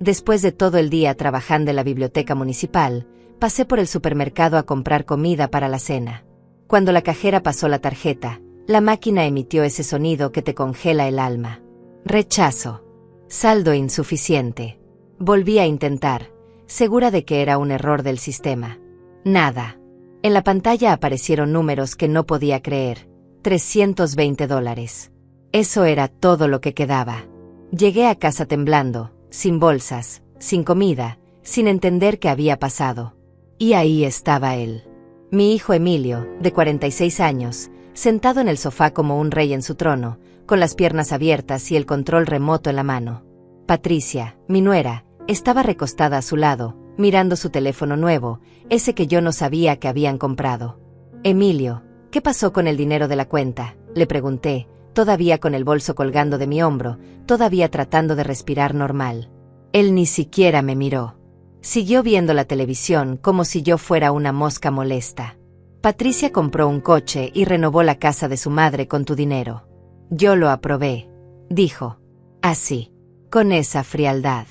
Después de todo el día trabajando en la biblioteca municipal, pasé por el supermercado a comprar comida para la cena. Cuando la cajera pasó la tarjeta, la máquina emitió ese sonido que te congela el alma. Rechazo. Saldo insuficiente. Volví a intentar, segura de que era un error del sistema. Nada. En la pantalla aparecieron números que no podía creer. $320. Eso era todo lo que quedaba. Llegué a casa temblando, sin bolsas, sin comida, sin entender qué había pasado. Y ahí estaba él. Mi hijo Emilio, de 46 años, sentado en el sofá como un rey en su trono, con las piernas abiertas y el control remoto en la mano. Patricia, mi nuera, estaba recostada a su lado, mirando su teléfono nuevo, ese que yo no sabía que habían comprado. Emilio, ¿qué pasó con el dinero de la cuenta?, le pregunté, todavía con el bolso colgando de mi hombro, todavía tratando de respirar normal. Él ni siquiera me miró. Siguió viendo la televisión como si yo fuera una mosca molesta. Patricia compró un coche y renovó la casa de su madre con tu dinero. Yo lo aprobé, dijo. Así, con esa frialdad.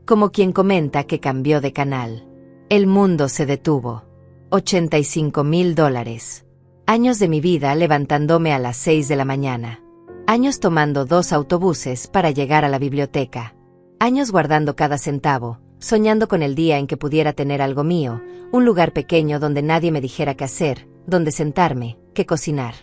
Como quien comenta que cambió de canal. El mundo se detuvo. $85,000. Años de mi vida levantándome a las 6 de la mañana. Años tomando 2 autobuses para llegar a la biblioteca. Años guardando cada centavo, soñando con el día en que pudiera tener algo mío, un lugar pequeño donde nadie me dijera qué hacer, donde sentarme, qué cocinar.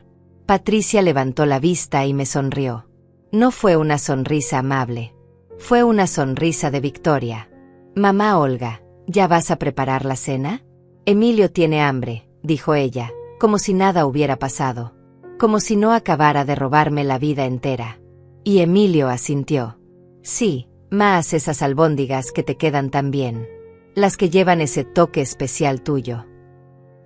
Patricia levantó la vista y me sonrió. No fue una sonrisa amable. Fue una sonrisa de victoria. Mamá Olga, ¿ya vas a preparar la cena? Emilio tiene hambre, dijo ella, como si nada hubiera pasado. Como si no acabara de robarme la vida entera. Y Emilio asintió. Sí, más esas albóndigas que te quedan tan bien. Las que llevan ese toque especial tuyo.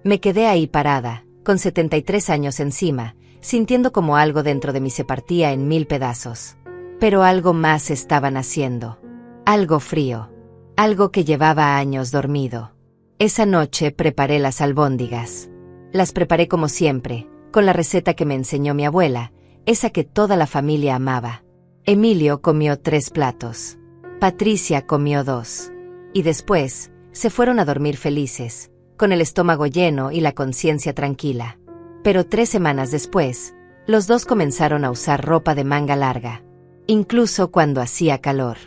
Me quedé ahí parada, con 73 años encima, sintiendo como algo dentro de mí se partía en 1000 pedazos. Pero algo más estaba naciendo. Algo frío. Algo que llevaba años dormido. Esa noche preparé las albóndigas. Las preparé como siempre, con la receta que me enseñó mi abuela, esa que toda la familia amaba. Emilio comió 3 platos. Patricia comió 2. Y después, se fueron a dormir felices, con el estómago lleno y la conciencia tranquila. Pero 3 semanas después, los 2 comenzaron a usar ropa de manga larga. Incluso cuando hacía calor.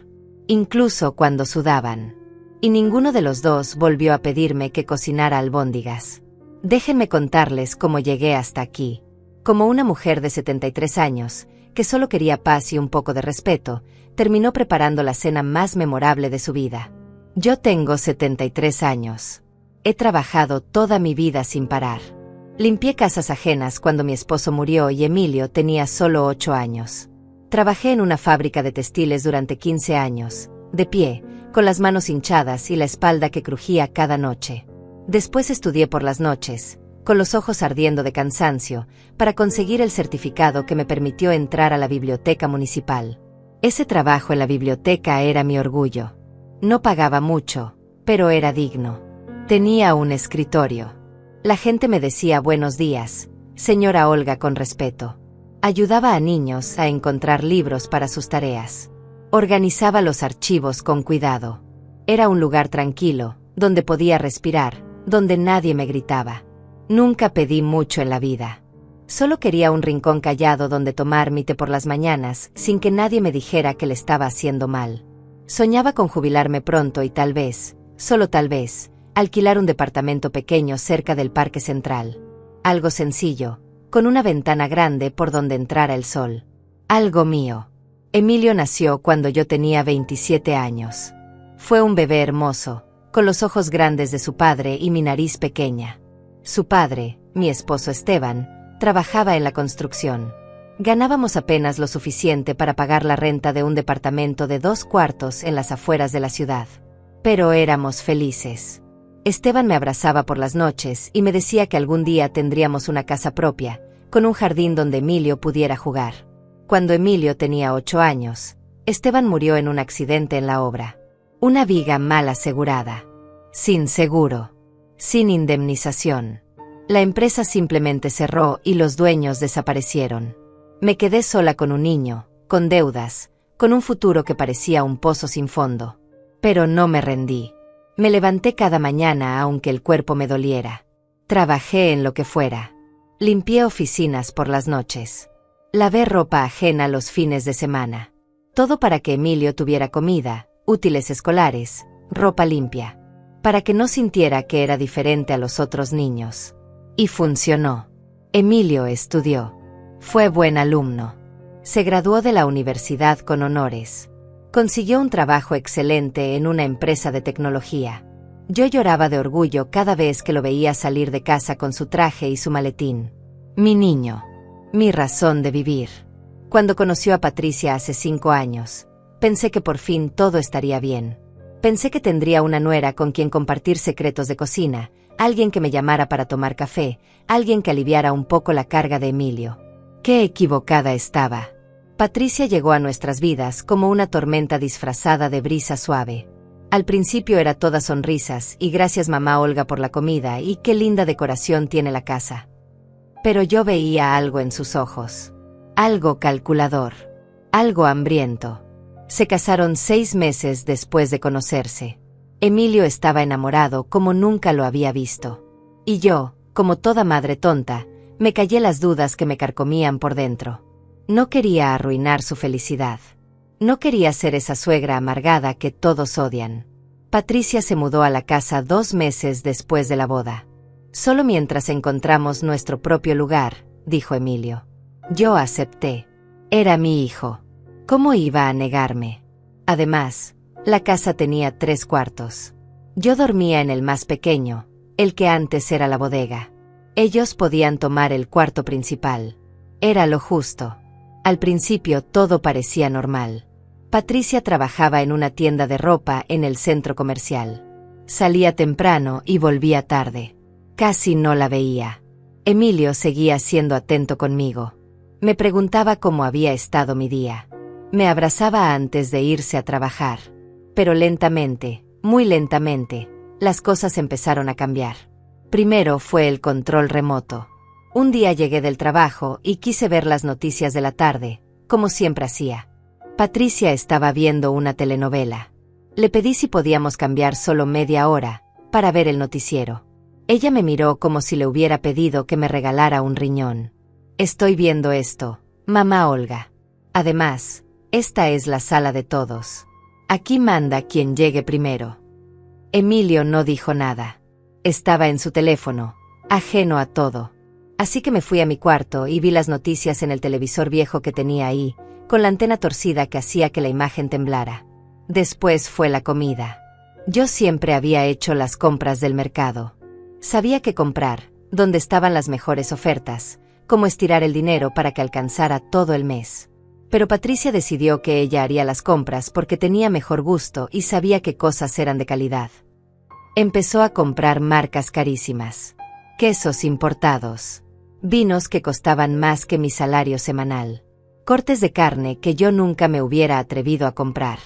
Incluso cuando sudaban. Y ninguno de los 2 volvió a pedirme que cocinara albóndigas. Déjenme contarles cómo llegué hasta aquí. Como una mujer de 73 años, que solo quería paz y un poco de respeto, terminó preparando la cena más memorable de su vida. Yo tengo 73 años. He trabajado toda mi vida sin parar. Limpié casas ajenas cuando mi esposo murió y Emilio tenía solo 8 años. Trabajé en una fábrica de textiles durante 15 años, de pie, con las manos hinchadas y la espalda que crujía cada noche. Después estudié por las noches, con los ojos ardiendo de cansancio, para conseguir el certificado que me permitió entrar a la biblioteca municipal. Ese trabajo en la biblioteca era mi orgullo. No pagaba mucho, pero era digno. Tenía un escritorio. La gente me decía buenos días, señora Olga, con respeto. Ayudaba a niños a encontrar libros para sus tareas. Organizaba los archivos con cuidado. Era un lugar tranquilo, donde podía respirar, donde nadie me gritaba. Nunca pedí mucho en la vida. Solo quería un rincón callado donde tomar mi té por las mañanas, sin que nadie me dijera que le estaba haciendo mal. Soñaba con jubilarme pronto y tal vez, solo tal vez, alquilar un departamento pequeño cerca del Parque Central. Algo sencillo, con una ventana grande por donde entrara el sol. Algo mío. Emilio nació cuando yo tenía 27 años. Fue un bebé hermoso, con los ojos grandes de su padre y mi nariz pequeña. Su padre, mi esposo Esteban, trabajaba en la construcción. Ganábamos apenas lo suficiente para pagar la renta de un departamento de 2 cuartos en las afueras de la ciudad. Pero éramos felices. Esteban me abrazaba por las noches y me decía que algún día tendríamos una casa propia, con un jardín donde Emilio pudiera jugar. Cuando Emilio tenía 8 años, Esteban murió en un accidente en la obra. Una viga mal asegurada. Sin seguro. Sin indemnización. La empresa simplemente cerró y los dueños desaparecieron. Me quedé sola con un niño, con deudas, con un futuro que parecía un pozo sin fondo. Pero no me rendí. Me levanté cada mañana aunque el cuerpo me doliera. Trabajé en lo que fuera. Limpié oficinas por las noches. Lavé ropa ajena los fines de semana. Todo para que Emilio tuviera comida, útiles escolares, ropa limpia. Para que no sintiera que era diferente a los otros niños. Y funcionó. Emilio estudió. Fue buen alumno. Se graduó de la universidad con honores. Consiguió un trabajo excelente en una empresa de tecnología. Yo lloraba de orgullo cada vez que lo veía salir de casa con su traje y su maletín. Mi niño. Mi razón de vivir. Cuando conoció a Patricia hace 5 años, pensé que por fin todo estaría bien. Pensé que tendría una nuera con quien compartir secretos de cocina, alguien que me llamara para tomar café, alguien que aliviara un poco la carga de Emilio. ¡Qué equivocada estaba! Patricia llegó a nuestras vidas como una tormenta disfrazada de brisa suave. Al principio era toda sonrisas y gracias mamá Olga por la comida y qué linda decoración tiene la casa. Pero yo veía algo en sus ojos. Algo calculador. Algo hambriento. Se casaron 6 meses después de conocerse. Emilio estaba enamorado como nunca lo había visto. Y yo, como toda madre tonta, me callé las dudas que me carcomían por dentro. No quería arruinar su felicidad. No quería ser esa suegra amargada que todos odian. Patricia se mudó a la casa 2 meses después de la boda. Solo mientras encontramos nuestro propio lugar, dijo Emilio. Yo acepté. Era mi hijo. ¿Cómo iba a negarme? Además, la casa tenía 3 cuartos. Yo dormía en el más pequeño, el que antes era la bodega. Ellos podían tomar el cuarto principal. Era lo justo. Al principio todo parecía normal. Patricia trabajaba en una tienda de ropa en el centro comercial. Salía temprano y volvía tarde. Casi no la veía. Emilio seguía siendo atento conmigo. Me preguntaba cómo había estado mi día. Me abrazaba antes de irse a trabajar. Pero lentamente, muy lentamente, las cosas empezaron a cambiar. Primero fue el control remoto. Un día llegué del trabajo y quise ver las noticias de la tarde, como siempre hacía. Patricia estaba viendo una telenovela. Le pedí si podíamos cambiar solo media hora, para ver el noticiero. Ella me miró como si le hubiera pedido que me regalara un riñón. Estoy viendo esto, mamá Olga. Además, esta es la sala de todos. Aquí manda quien llegue primero. Emilio no dijo nada. Estaba en su teléfono, ajeno a todo. Así que me fui a mi cuarto y vi las noticias en el televisor viejo que tenía ahí, con la antena torcida que hacía que la imagen temblara. Después fue la comida. Yo siempre había hecho las compras del mercado. Sabía qué comprar, dónde estaban las mejores ofertas, cómo estirar el dinero para que alcanzara todo el mes. Pero Patricia decidió que ella haría las compras porque tenía mejor gusto y sabía qué cosas eran de calidad. Empezó a comprar marcas carísimas, quesos importados, vinos que costaban más que mi salario semanal, cortes de carne que yo nunca me hubiera atrevido a comprar.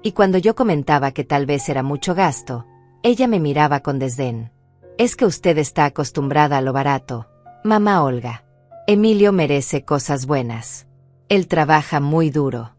Y cuando yo comentaba que tal vez era mucho gasto, ella me miraba con desdén. Es que usted está acostumbrada a lo barato, mamá Olga. Emilio merece cosas buenas. Él trabaja muy duro.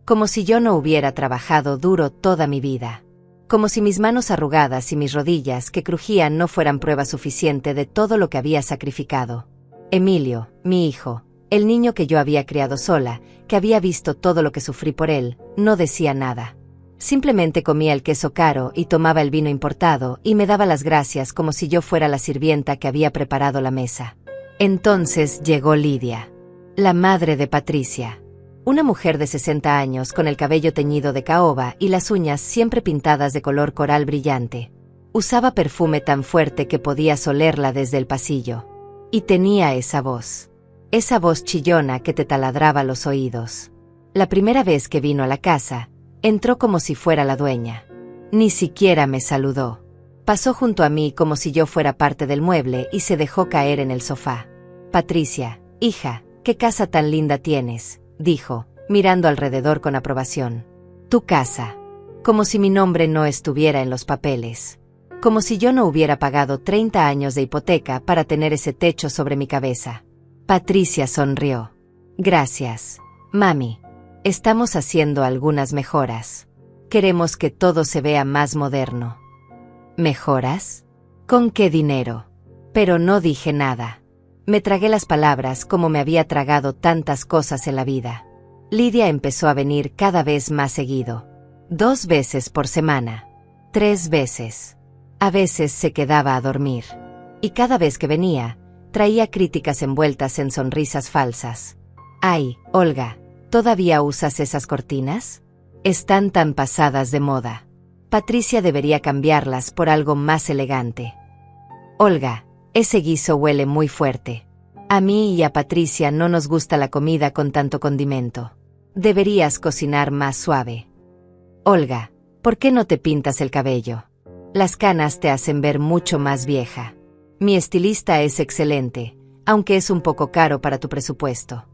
Como si yo no hubiera trabajado duro toda mi vida. Como si mis manos arrugadas y mis rodillas que crujían no fueran prueba suficiente de todo lo que había sacrificado. Emilio, mi hijo, el niño que yo había criado sola, que había visto todo lo que sufrí por él, no decía nada. Simplemente comía el queso caro y tomaba el vino importado y me daba las gracias como si yo fuera la sirvienta que había preparado la mesa. Entonces llegó Lidia, la madre de Patricia. Una mujer de 60 años con el cabello teñido de caoba y las uñas siempre pintadas de color coral brillante. Usaba perfume tan fuerte que podías olerla desde el pasillo. Y tenía esa voz chillona que te taladraba los oídos. La primera vez que vino a la casa, entró como si fuera la dueña. Ni siquiera me saludó. Pasó junto a mí como si yo fuera parte del mueble y se dejó caer en el sofá. Patricia, hija, ¿qué casa tan linda tienes?, dijo, mirando alrededor con aprobación. Tu casa. Como si mi nombre no estuviera en los papeles. Como si yo no hubiera pagado 30 años de hipoteca para tener ese techo sobre mi cabeza. Patricia sonrió. Gracias, mami. Estamos haciendo algunas mejoras. Queremos que todo se vea más moderno. ¿Mejoras? ¿Con qué dinero? Pero no dije nada. Me tragué las palabras como me había tragado tantas cosas en la vida. Lidia empezó a venir cada vez más seguido. 2 veces por semana. 3 veces. A veces se quedaba a dormir. Y cada vez que venía, traía críticas envueltas en sonrisas falsas. Ay, Olga, ¿todavía usas esas cortinas? Están tan pasadas de moda. Patricia debería cambiarlas por algo más elegante. Olga, ese guiso huele muy fuerte. A mí y a Patricia no nos gusta la comida con tanto condimento. Deberías cocinar más suave. Olga, ¿por qué no te pintas el cabello? Las canas te hacen ver mucho más vieja. Mi estilista es excelente, aunque es un poco caro para tu presupuesto.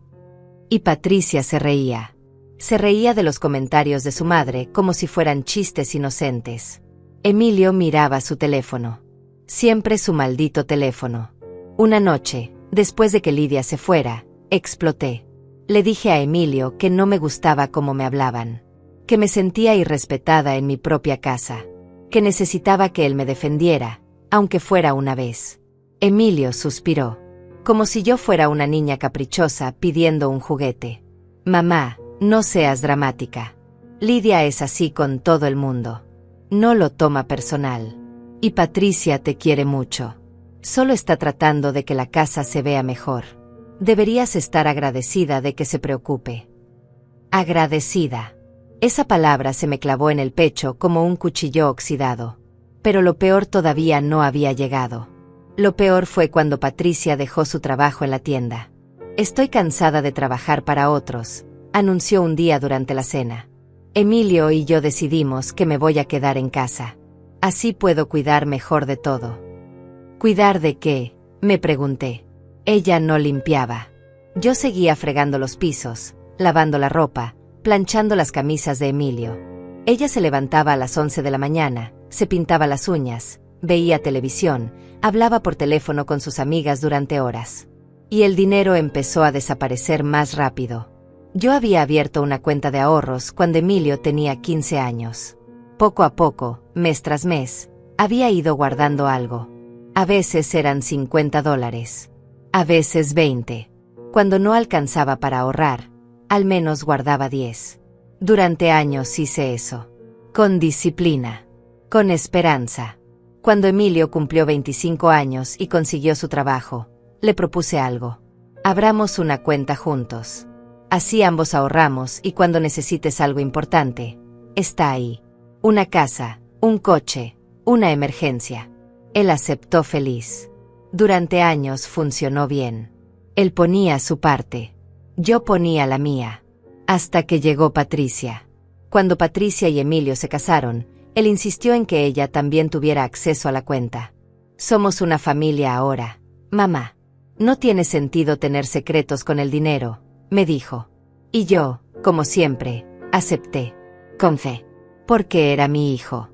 Y Patricia se reía. Se reía de los comentarios de su madre como si fueran chistes inocentes. Emilio miraba su teléfono. Siempre su maldito teléfono. Una noche, después de que Lidia se fuera, exploté. Le dije a Emilio que no me gustaba cómo me hablaban. Que me sentía irrespetada en mi propia casa. Que necesitaba que él me defendiera, aunque fuera una vez. Emilio suspiró. Como si yo fuera una niña caprichosa pidiendo un juguete. Mamá, no seas dramática. Lidia es así con todo el mundo. No lo toma personal. Y Patricia te quiere mucho. Solo está tratando de que la casa se vea mejor. Deberías estar agradecida de que se preocupe. Agradecida. Esa palabra se me clavó en el pecho como un cuchillo oxidado. Pero lo peor todavía no había llegado. Lo peor fue cuando Patricia dejó su trabajo en la tienda. Estoy cansada de trabajar para otros, anunció un día durante la cena. Emilio y yo decidimos que me voy a quedar en casa. Así puedo cuidar mejor de todo. ¿Cuidar de qué?, me pregunté. Ella no limpiaba. Yo seguía fregando los pisos, lavando la ropa, planchando las camisas de Emilio. Ella se levantaba a las 11 de la mañana, se pintaba las uñas, veía televisión, hablaba por teléfono con sus amigas durante horas. Y el dinero empezó a desaparecer más rápido. Yo había abierto una cuenta de ahorros cuando Emilio tenía 15 años. Poco a poco, mes tras mes, había ido guardando algo. A veces eran $50, a veces 20. Cuando no alcanzaba para ahorrar, al menos guardaba 10. Durante años hice eso. Con disciplina. Con esperanza. Cuando Emilio cumplió 25 años y consiguió su trabajo, le propuse algo. Abramos una cuenta juntos. Así ambos ahorramos y cuando necesites algo importante, está ahí. Una casa, un coche, una emergencia. Él aceptó feliz. Durante años funcionó bien. Él ponía su parte. Yo ponía la mía. Hasta que llegó Patricia. Cuando Patricia y Emilio se casaron, él insistió en que ella también tuviera acceso a la cuenta. Somos una familia ahora, mamá. No tiene sentido tener secretos con el dinero, me dijo. Y yo, como siempre, acepté. Con fe. Porque era mi hijo.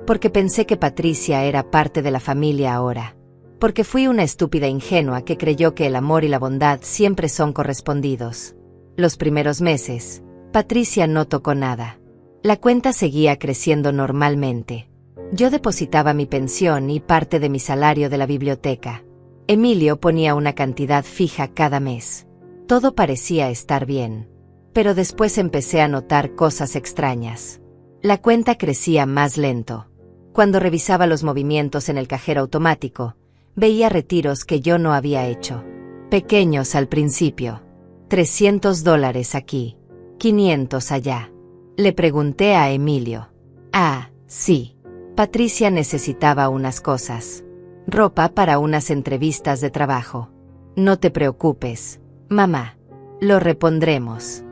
Porque pensé que Patricia era parte de la familia ahora. Porque fui una estúpida ingenua que creyó que el amor y la bondad siempre son correspondidos. Los primeros meses, Patricia no tocó nada. La cuenta seguía creciendo normalmente. Yo depositaba mi pensión y parte de mi salario de la biblioteca. Emilio ponía una cantidad fija cada mes. Todo parecía estar bien. Pero después empecé a notar cosas extrañas. La cuenta crecía más lento. Cuando revisaba los movimientos en el cajero automático, veía retiros que yo no había hecho. Pequeños al principio. $300 aquí. 500 allá. Le pregunté a Emilio. Ah, sí. Patricia necesitaba unas cosas. Ropa para unas entrevistas de trabajo. No te preocupes, mamá. Lo repondremos.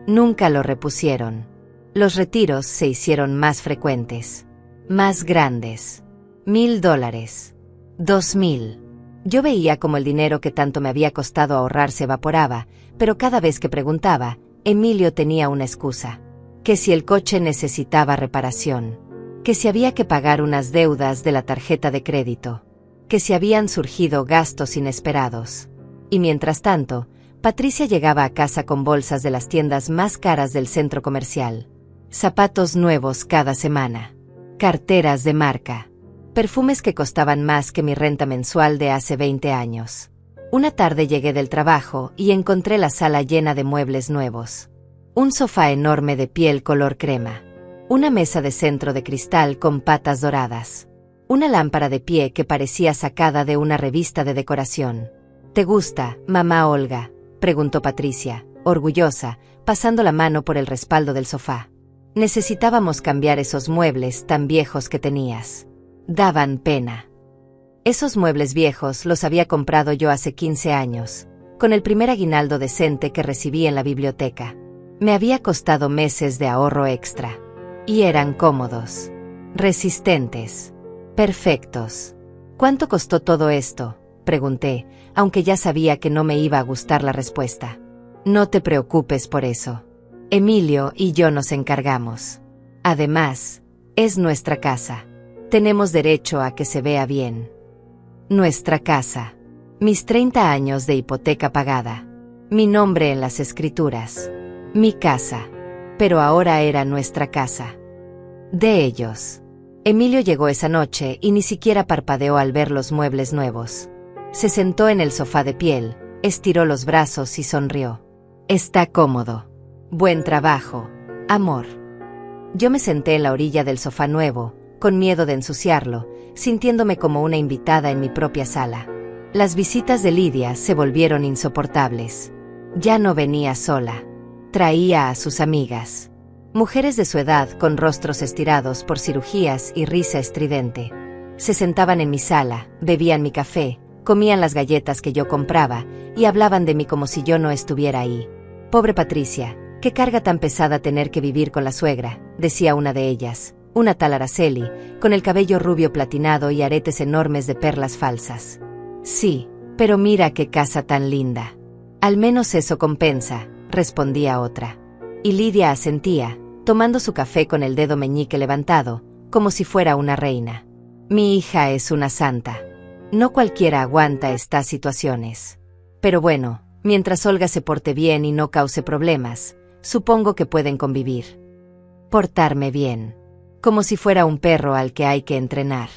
Nunca lo repusieron. Los retiros se hicieron más frecuentes. Más grandes. $1000. 2000. Yo veía como el dinero que tanto me había costado ahorrar se evaporaba, pero cada vez que preguntaba, Emilio tenía una excusa. Que si el coche necesitaba reparación. Que si había que pagar unas deudas de la tarjeta de crédito. Que si habían surgido gastos inesperados. Y mientras tanto, Patricia llegaba a casa con bolsas de las tiendas más caras del centro comercial. zapatos nuevos cada semana, carteras de marca, perfumes que costaban más que mi renta mensual de hace 20 años. Una tarde llegué del trabajo y encontré la sala llena de muebles nuevos. Un sofá enorme de piel color crema. Una mesa de centro de cristal con patas doradas. Una lámpara de pie que parecía sacada de una revista de decoración. ¿Te gusta, mamá Olga?, preguntó Patricia, orgullosa, pasando la mano por el respaldo del sofá. Necesitábamos cambiar esos muebles tan viejos que tenías. Daban pena. Esos muebles viejos los había comprado yo hace 15 años, con el primer aguinaldo decente que recibí en la biblioteca. Me había costado meses de ahorro extra. Y eran cómodos, resistentes, perfectos. ¿Cuánto costó todo esto?, pregunté, aunque ya sabía que no me iba a gustar la respuesta. No te preocupes por eso. Emilio y yo nos encargamos. Además, es nuestra casa. Tenemos derecho a que se vea bien. Nuestra casa. Mis 30 años de hipoteca pagada. Mi nombre en las escrituras. Mi casa. Pero ahora era nuestra casa. De ellos. Emilio llegó esa noche y ni siquiera parpadeó al ver los muebles nuevos. Se sentó en el sofá de piel, estiró los brazos y sonrió. Está cómodo. Buen trabajo, amor. Yo me senté en la orilla del sofá nuevo, con miedo de ensuciarlo, sintiéndome como una invitada en mi propia sala. Las visitas de Lidia se volvieron insoportables. Ya no venía sola. Traía a sus amigas. Mujeres de su edad con rostros estirados por cirugías y risa estridente. Se sentaban en mi sala, bebían mi café, comían las galletas que yo compraba y hablaban de mí como si yo no estuviera ahí. Pobre Patricia, qué carga tan pesada tener que vivir con la suegra, decía una de ellas, una tal Araceli, con el cabello rubio platinado y aretes enormes de perlas falsas. Sí, pero mira qué casa tan linda. Al menos eso compensa, respondía otra. Y Lidia asentía, tomando su café con el dedo meñique levantado, como si fuera una reina. Mi hija es una santa. No cualquiera aguanta estas situaciones. Pero bueno, mientras Olga se porte bien y no cause problemas, supongo que pueden convivir. Portarme bien. Como si fuera un perro al que hay que entrenar.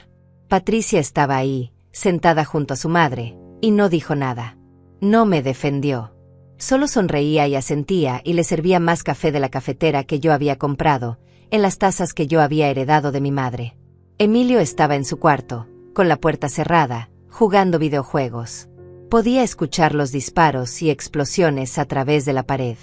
Patricia estaba ahí, sentada junto a su madre, y no dijo nada. No me defendió. Solo sonreía y asentía y le servía más café de la cafetera que yo había comprado, en las tazas que yo había heredado de mi madre. Emilio estaba en su cuarto, con la puerta cerrada, jugando videojuegos. Podía escuchar los disparos y explosiones a través de la pared.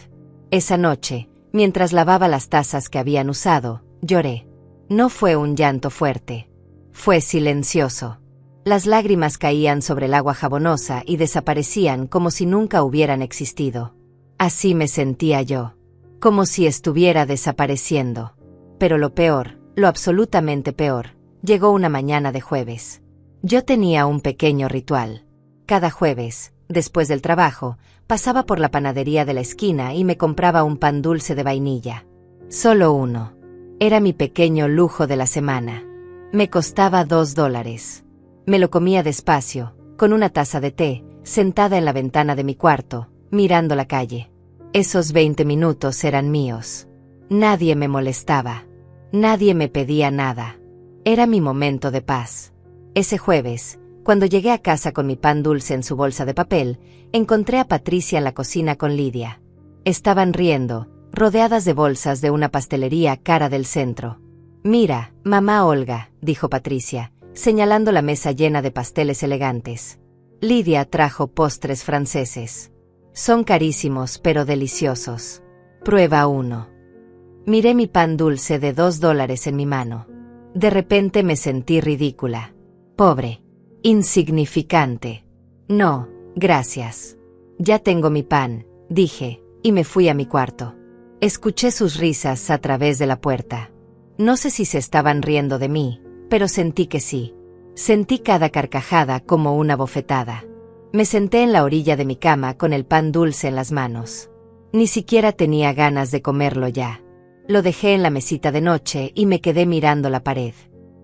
Esa noche, mientras lavaba las tazas que habían usado, lloré. No fue un llanto fuerte. Fue silencioso. Las lágrimas caían sobre el agua jabonosa y desaparecían como si nunca hubieran existido. Así me sentía yo. Como si estuviera desapareciendo. Pero lo peor, lo absolutamente peor, llegó una mañana de jueves. Yo tenía un pequeño ritual. Cada jueves, después del trabajo, pasaba por la panadería de la esquina y me compraba un pan dulce de vainilla. Solo uno. Era mi pequeño lujo de la semana. Me costaba $2. Me lo comía despacio, con una taza de té, sentada en la ventana de mi cuarto, mirando la calle. Esos 20 minutos eran míos. Nadie me molestaba. Nadie me pedía nada. Era mi momento de paz. Ese jueves, cuando llegué a casa con mi pan dulce en su bolsa de papel, encontré a Patricia en la cocina con Lidia. Estaban riendo, rodeadas de bolsas de una pastelería cara del centro. Mira, mamá Olga, dijo Patricia, señalando la mesa llena de pasteles elegantes. Lidia trajo postres franceses. Son carísimos pero deliciosos. Prueba uno. Miré mi pan dulce de $2 en mi mano. De repente me sentí ridícula. Pobre. Insignificante. No, gracias. Ya tengo mi pan, dije, y me fui a mi cuarto. Escuché sus risas a través de la puerta. No sé si se estaban riendo de mí, pero sentí que sí. Sentí cada carcajada como una bofetada. Me senté en la orilla de mi cama con el pan dulce en las manos. Ni siquiera tenía ganas de comerlo ya. Lo dejé en la mesita de noche y me quedé mirando la pared.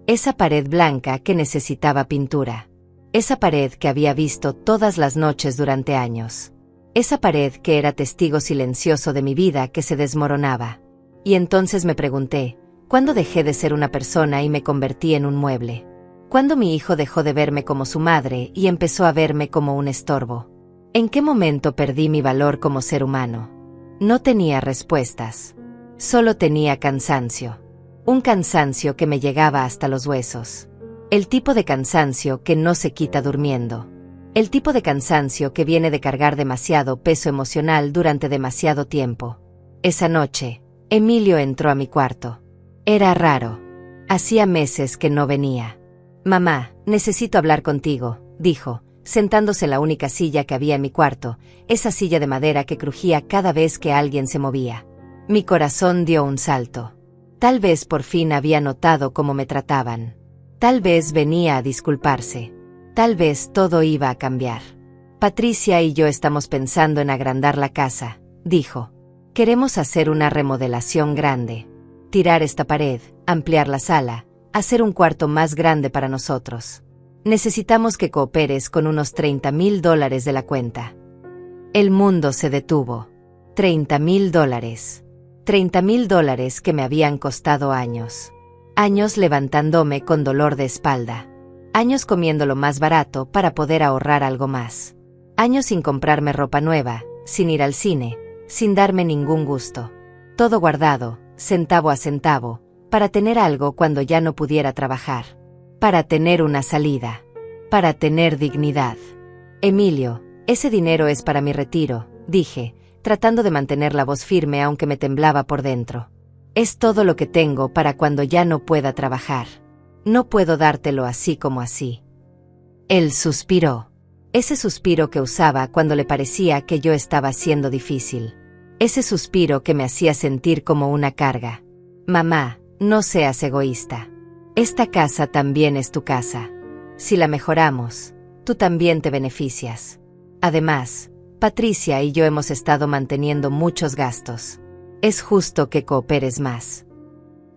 Esa pared blanca que necesitaba pintura. Esa pared que había visto todas las noches durante años. Esa pared que era testigo silencioso de mi vida que se desmoronaba. Y entonces me pregunté, ¿cuándo dejé de ser una persona y me convertí en un mueble? ¿Cuándo mi hijo dejó de verme como su madre y empezó a verme como un estorbo? ¿En qué momento perdí mi valor como ser humano? No tenía respuestas. Solo tenía cansancio. Un cansancio que me llegaba hasta los huesos. El tipo de cansancio que no se quita durmiendo. El tipo de cansancio que viene de cargar demasiado peso emocional durante demasiado tiempo. Esa noche, Emilio entró a mi cuarto. Era raro. Hacía meses que no venía. «Mamá, necesito hablar contigo», dijo, sentándose en la única silla que había en mi cuarto, esa silla de madera que crujía cada vez que alguien se movía. Mi corazón dio un salto. Tal vez por fin había notado cómo me trataban. Tal vez venía a disculparse. Tal vez todo iba a cambiar. «Patricia y yo estamos pensando en agrandar la casa», dijo. «Queremos hacer una remodelación grande. Tirar esta pared, ampliar la sala, hacer un cuarto más grande para nosotros. Necesitamos que cooperes con unos $30,000 de la cuenta». El mundo se detuvo. $30,000. $30,000 que me habían costado años. Años levantándome con dolor de espalda. Años comiendo lo más barato para poder ahorrar algo más. Años sin comprarme ropa nueva, sin ir al cine, sin darme ningún gusto. Todo guardado, centavo a centavo, para tener algo cuando ya no pudiera trabajar. Para tener una salida. Para tener dignidad. «Emilio, ese dinero es para mi retiro», dije, tratando de mantener la voz firme aunque me temblaba por dentro. «Es todo lo que tengo para cuando ya no pueda trabajar. No puedo dártelo así como así». Él suspiró. Ese suspiro que usaba cuando le parecía que yo estaba siendo difícil. Ese suspiro que me hacía sentir como una carga. «Mamá, no seas egoísta. Esta casa también es tu casa. Si la mejoramos, tú también te beneficias. Además, Patricia y yo hemos estado manteniendo muchos gastos. Es justo que cooperes más».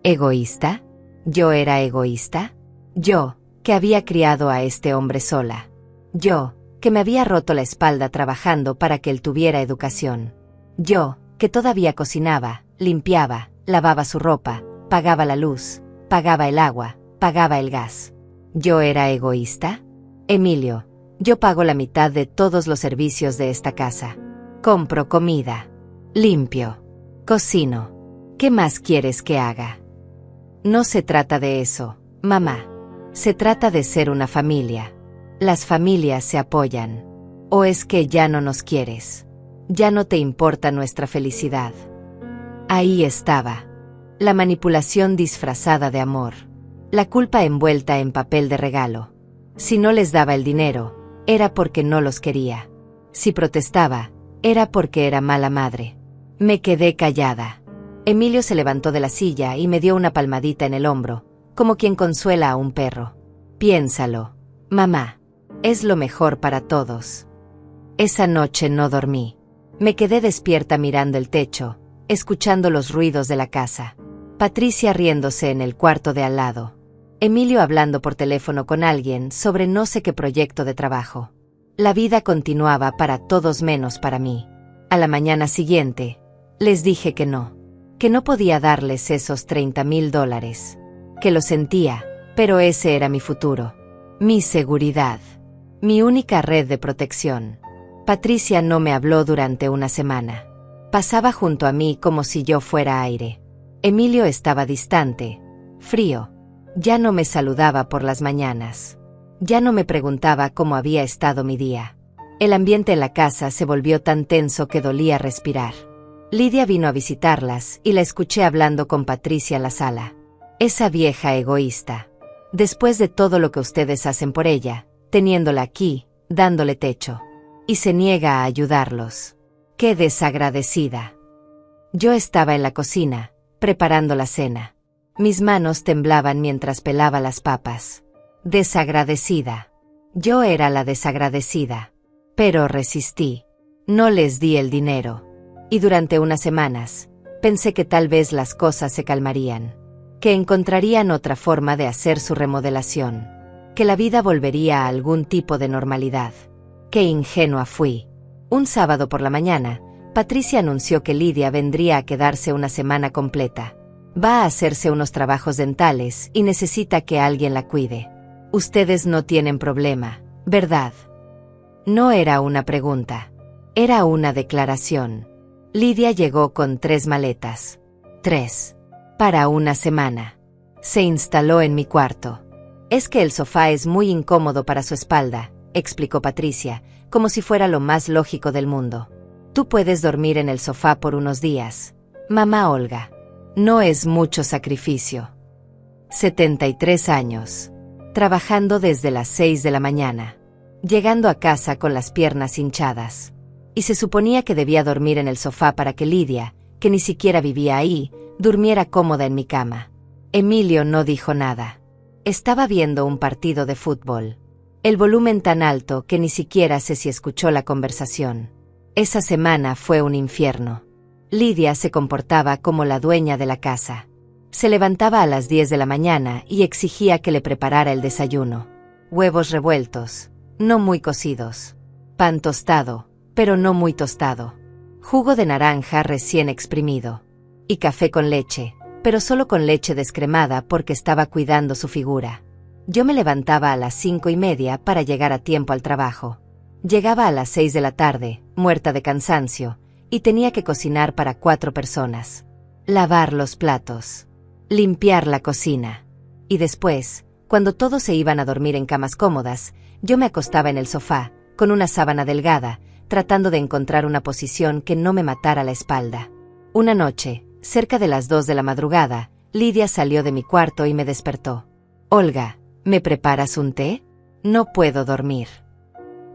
¿Egoísta? ¿Yo era egoísta? Yo, que había criado a este hombre sola. Yo, que me había roto la espalda trabajando para que él tuviera educación. Yo, que todavía cocinaba, limpiaba, lavaba su ropa, pagaba la luz, pagaba el agua, pagaba el gas. ¿Yo era egoísta? Emilio, yo pago la mitad de todos los servicios de esta casa. Compro comida. Limpio. Cocino. ¿Qué más quieres que haga? No se trata de eso, mamá. Se trata de ser una familia. Las familias se apoyan. ¿O es que ya no nos quieres? ¿Ya no te importa nuestra felicidad? Ahí estaba. La manipulación disfrazada de amor. La culpa envuelta en papel de regalo. Si no les daba el dinero, era porque no los quería. Si protestaba, era porque era mala madre. Me quedé callada. Emilio se levantó de la silla y me dio una palmadita en el hombro, como quien consuela a un perro. «Piénsalo, mamá. Es lo mejor para todos». Esa noche no dormí. Me quedé despierta mirando el techo, escuchando los ruidos de la casa. Patricia riéndose en el cuarto de al lado. Emilio hablando por teléfono con alguien sobre no sé qué proyecto de trabajo. La vida continuaba para todos menos para mí. A la mañana siguiente, les dije que no podía darles esos $30,000, que lo sentía, pero ese era mi futuro, mi seguridad, mi única red de protección. Patricia no me habló durante una semana. Pasaba junto a mí como si yo fuera aire. Emilio estaba distante, frío. Ya no me saludaba por las mañanas. Ya no me preguntaba cómo había estado mi día. El ambiente en la casa se volvió tan tenso que dolía respirar. Lidia vino a visitarlas y la escuché hablando con Patricia en la sala. Esa vieja egoísta. Después de todo lo que ustedes hacen por ella, teniéndola aquí, dándole techo. Y se niega a ayudarlos. ¡Qué desagradecida! Yo estaba en la cocina, preparando la cena. Mis manos temblaban mientras pelaba las papas. Desagradecida. Yo era la desagradecida. Pero resistí. No les di el dinero. Y durante unas semanas, pensé que tal vez las cosas se calmarían. Que encontrarían otra forma de hacer su remodelación. Que la vida volvería a algún tipo de normalidad. Qué ingenua fui. Un sábado por la mañana, Patricia anunció que Lidia vendría a quedarse una semana completa. Va a hacerse unos trabajos dentales y necesita que alguien la cuide. Ustedes no tienen problema, ¿verdad? No era una pregunta. Era una declaración. Lidia llegó con 3 maletas. 3. Para una semana. Se instaló en mi cuarto. Es que el sofá es muy incómodo para su espalda, explicó Patricia, como si fuera lo más lógico del mundo. Tú puedes dormir en el sofá por unos días. Mamá Olga. No es mucho sacrificio. 73 años. Trabajando desde las 6 de la mañana. Llegando a casa con las piernas hinchadas. Y se suponía que debía dormir en el sofá para que Lidia, que ni siquiera vivía ahí, durmiera cómoda en mi cama. Emilio no dijo nada. Estaba viendo un partido de fútbol. El volumen tan alto que ni siquiera sé si escuchó la conversación. Esa semana fue un infierno. Lidia se comportaba como la dueña de la casa. Se levantaba a las 10 de la mañana y exigía que le preparara el desayuno. Huevos revueltos, no muy cocidos. Pan tostado, pero no muy tostado. Jugo de naranja recién exprimido. Y café con leche, pero solo con leche descremada porque estaba cuidando su figura. Yo me levantaba a las 5:30 para llegar a tiempo al trabajo. Llegaba a las 6 de la tarde, muerta de cansancio, y tenía que cocinar para 4 personas. Lavar los platos. Limpiar la cocina. Y después, cuando todos se iban a dormir en camas cómodas, yo me acostaba en el sofá, con una sábana delgada, tratando de encontrar una posición que no me matara la espalda. Una noche, cerca de las 2 de la madrugada, Lidia salió de mi cuarto y me despertó. Olga, ¿me preparas un té? No puedo dormir.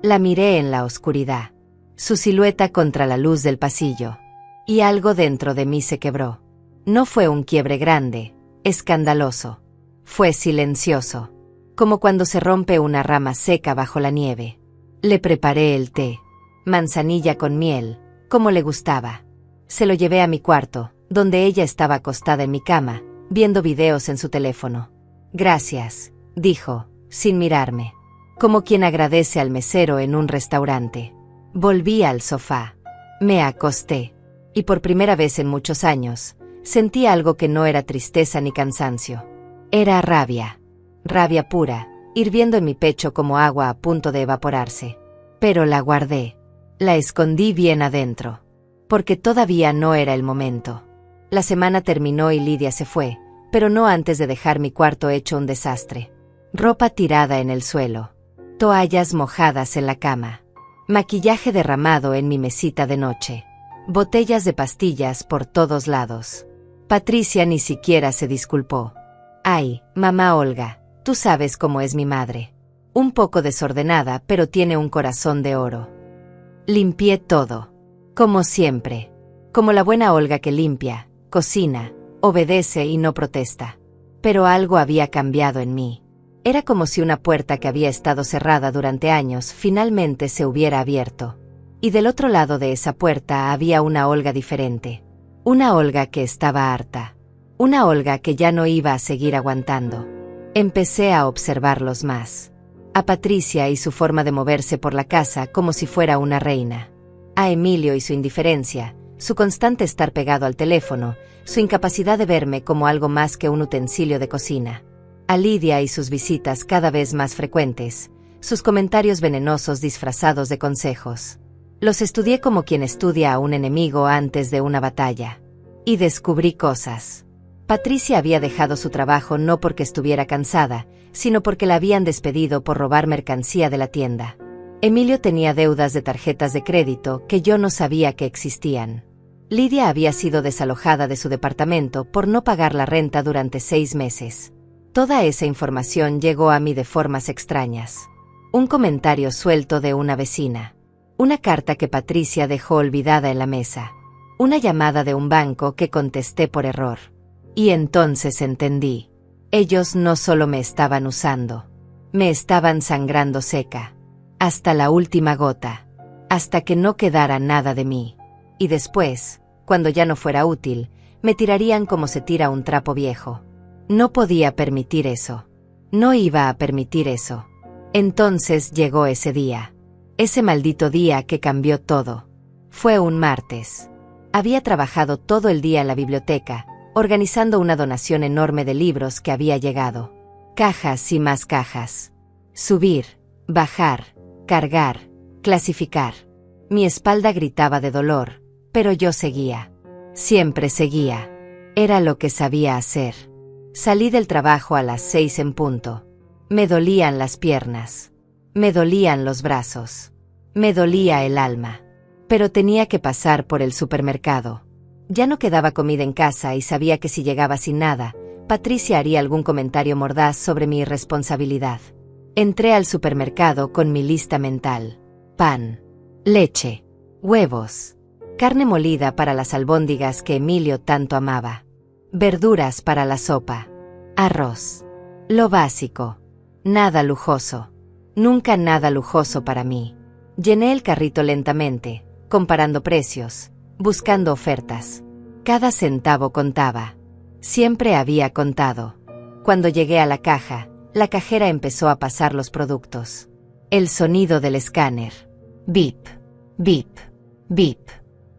La miré en la oscuridad. Su silueta contra la luz del pasillo. Y algo dentro de mí se quebró. No fue un quiebre grande, escandaloso. Fue silencioso. Como cuando se rompe una rama seca bajo la nieve. Le preparé el té. Manzanilla con miel, como le gustaba. Se lo llevé a mi cuarto, donde ella estaba acostada en mi cama, viendo videos en su teléfono. Gracias, dijo, sin mirarme. Como quien agradece al mesero en un restaurante. Volví al sofá. Me acosté. Y por primera vez en muchos años, sentí algo que no era tristeza ni cansancio. Era rabia. Rabia pura, hirviendo en mi pecho como agua a punto de evaporarse. Pero la guardé. La escondí bien adentro. Porque todavía no era el momento. La semana terminó y Lidia se fue, pero no antes de dejar mi cuarto hecho un desastre. Ropa tirada en el suelo. Toallas mojadas en la cama. Maquillaje derramado en mi mesita de noche. Botellas de pastillas por todos lados. Patricia ni siquiera se disculpó. Ay, mamá Olga, tú sabes cómo es mi madre. Un poco desordenada, pero tiene un corazón de oro. Limpié todo. Como siempre. Como la buena Olga que limpia, cocina, obedece y no protesta. Pero algo había cambiado en mí. Era como si una puerta que había estado cerrada durante años finalmente se hubiera abierto. Y del otro lado de esa puerta había una Olga diferente. Una Olga que estaba harta. Una Olga que ya no iba a seguir aguantando. Empecé a observarlos más. A Patricia y su forma de moverse por la casa como si fuera una reina. A Emilio y su indiferencia, su constante estar pegado al teléfono, su incapacidad de verme como algo más que un utensilio de cocina. A Lidia y sus visitas cada vez más frecuentes, sus comentarios venenosos disfrazados de consejos. Los estudié como quien estudia a un enemigo antes de una batalla. Y descubrí cosas. Patricia había dejado su trabajo no porque estuviera cansada, sino porque la habían despedido por robar mercancía de la tienda. Emilio tenía deudas de tarjetas de crédito que yo no sabía que existían. Lidia había sido desalojada de su departamento por no pagar la renta durante 6 meses. Toda esa información llegó a mí de formas extrañas. Un comentario suelto de una vecina. Una carta que Patricia dejó olvidada en la mesa. Una llamada de un banco que contesté por error. Y entonces entendí. Ellos no solo me estaban usando. Me estaban sangrando seca. Hasta la última gota. Hasta que no quedara nada de mí. Y después, cuando ya no fuera útil, me tirarían como se tira un trapo viejo. No podía permitir eso. No iba a permitir eso. Entonces llegó ese día. Ese maldito día que cambió todo. Fue un martes. Había trabajado todo el día en la biblioteca, organizando una donación enorme de libros que había llegado. Cajas y más cajas. Subir, bajar, cargar, clasificar. Mi espalda gritaba de dolor, pero yo seguía. Siempre seguía. Era lo que sabía hacer. Salí del trabajo a las 6 en punto. Me dolían las piernas. Me dolían los brazos. Me dolía el alma. Pero tenía que pasar por el supermercado. Ya no quedaba comida en casa y sabía que si llegaba sin nada, Patricia haría algún comentario mordaz sobre mi irresponsabilidad. Entré al supermercado con mi lista mental. Pan, leche, huevos, carne molida para las albóndigas que Emilio tanto amaba, verduras para la sopa, arroz. Lo básico. Nada lujoso. Nunca nada lujoso para mí. Llené el carrito lentamente, comparando precios, buscando ofertas. Cada centavo contaba. Siempre había contado. Cuando llegué a la caja, la cajera empezó a pasar los productos. El sonido del escáner. Bip, bip, bip.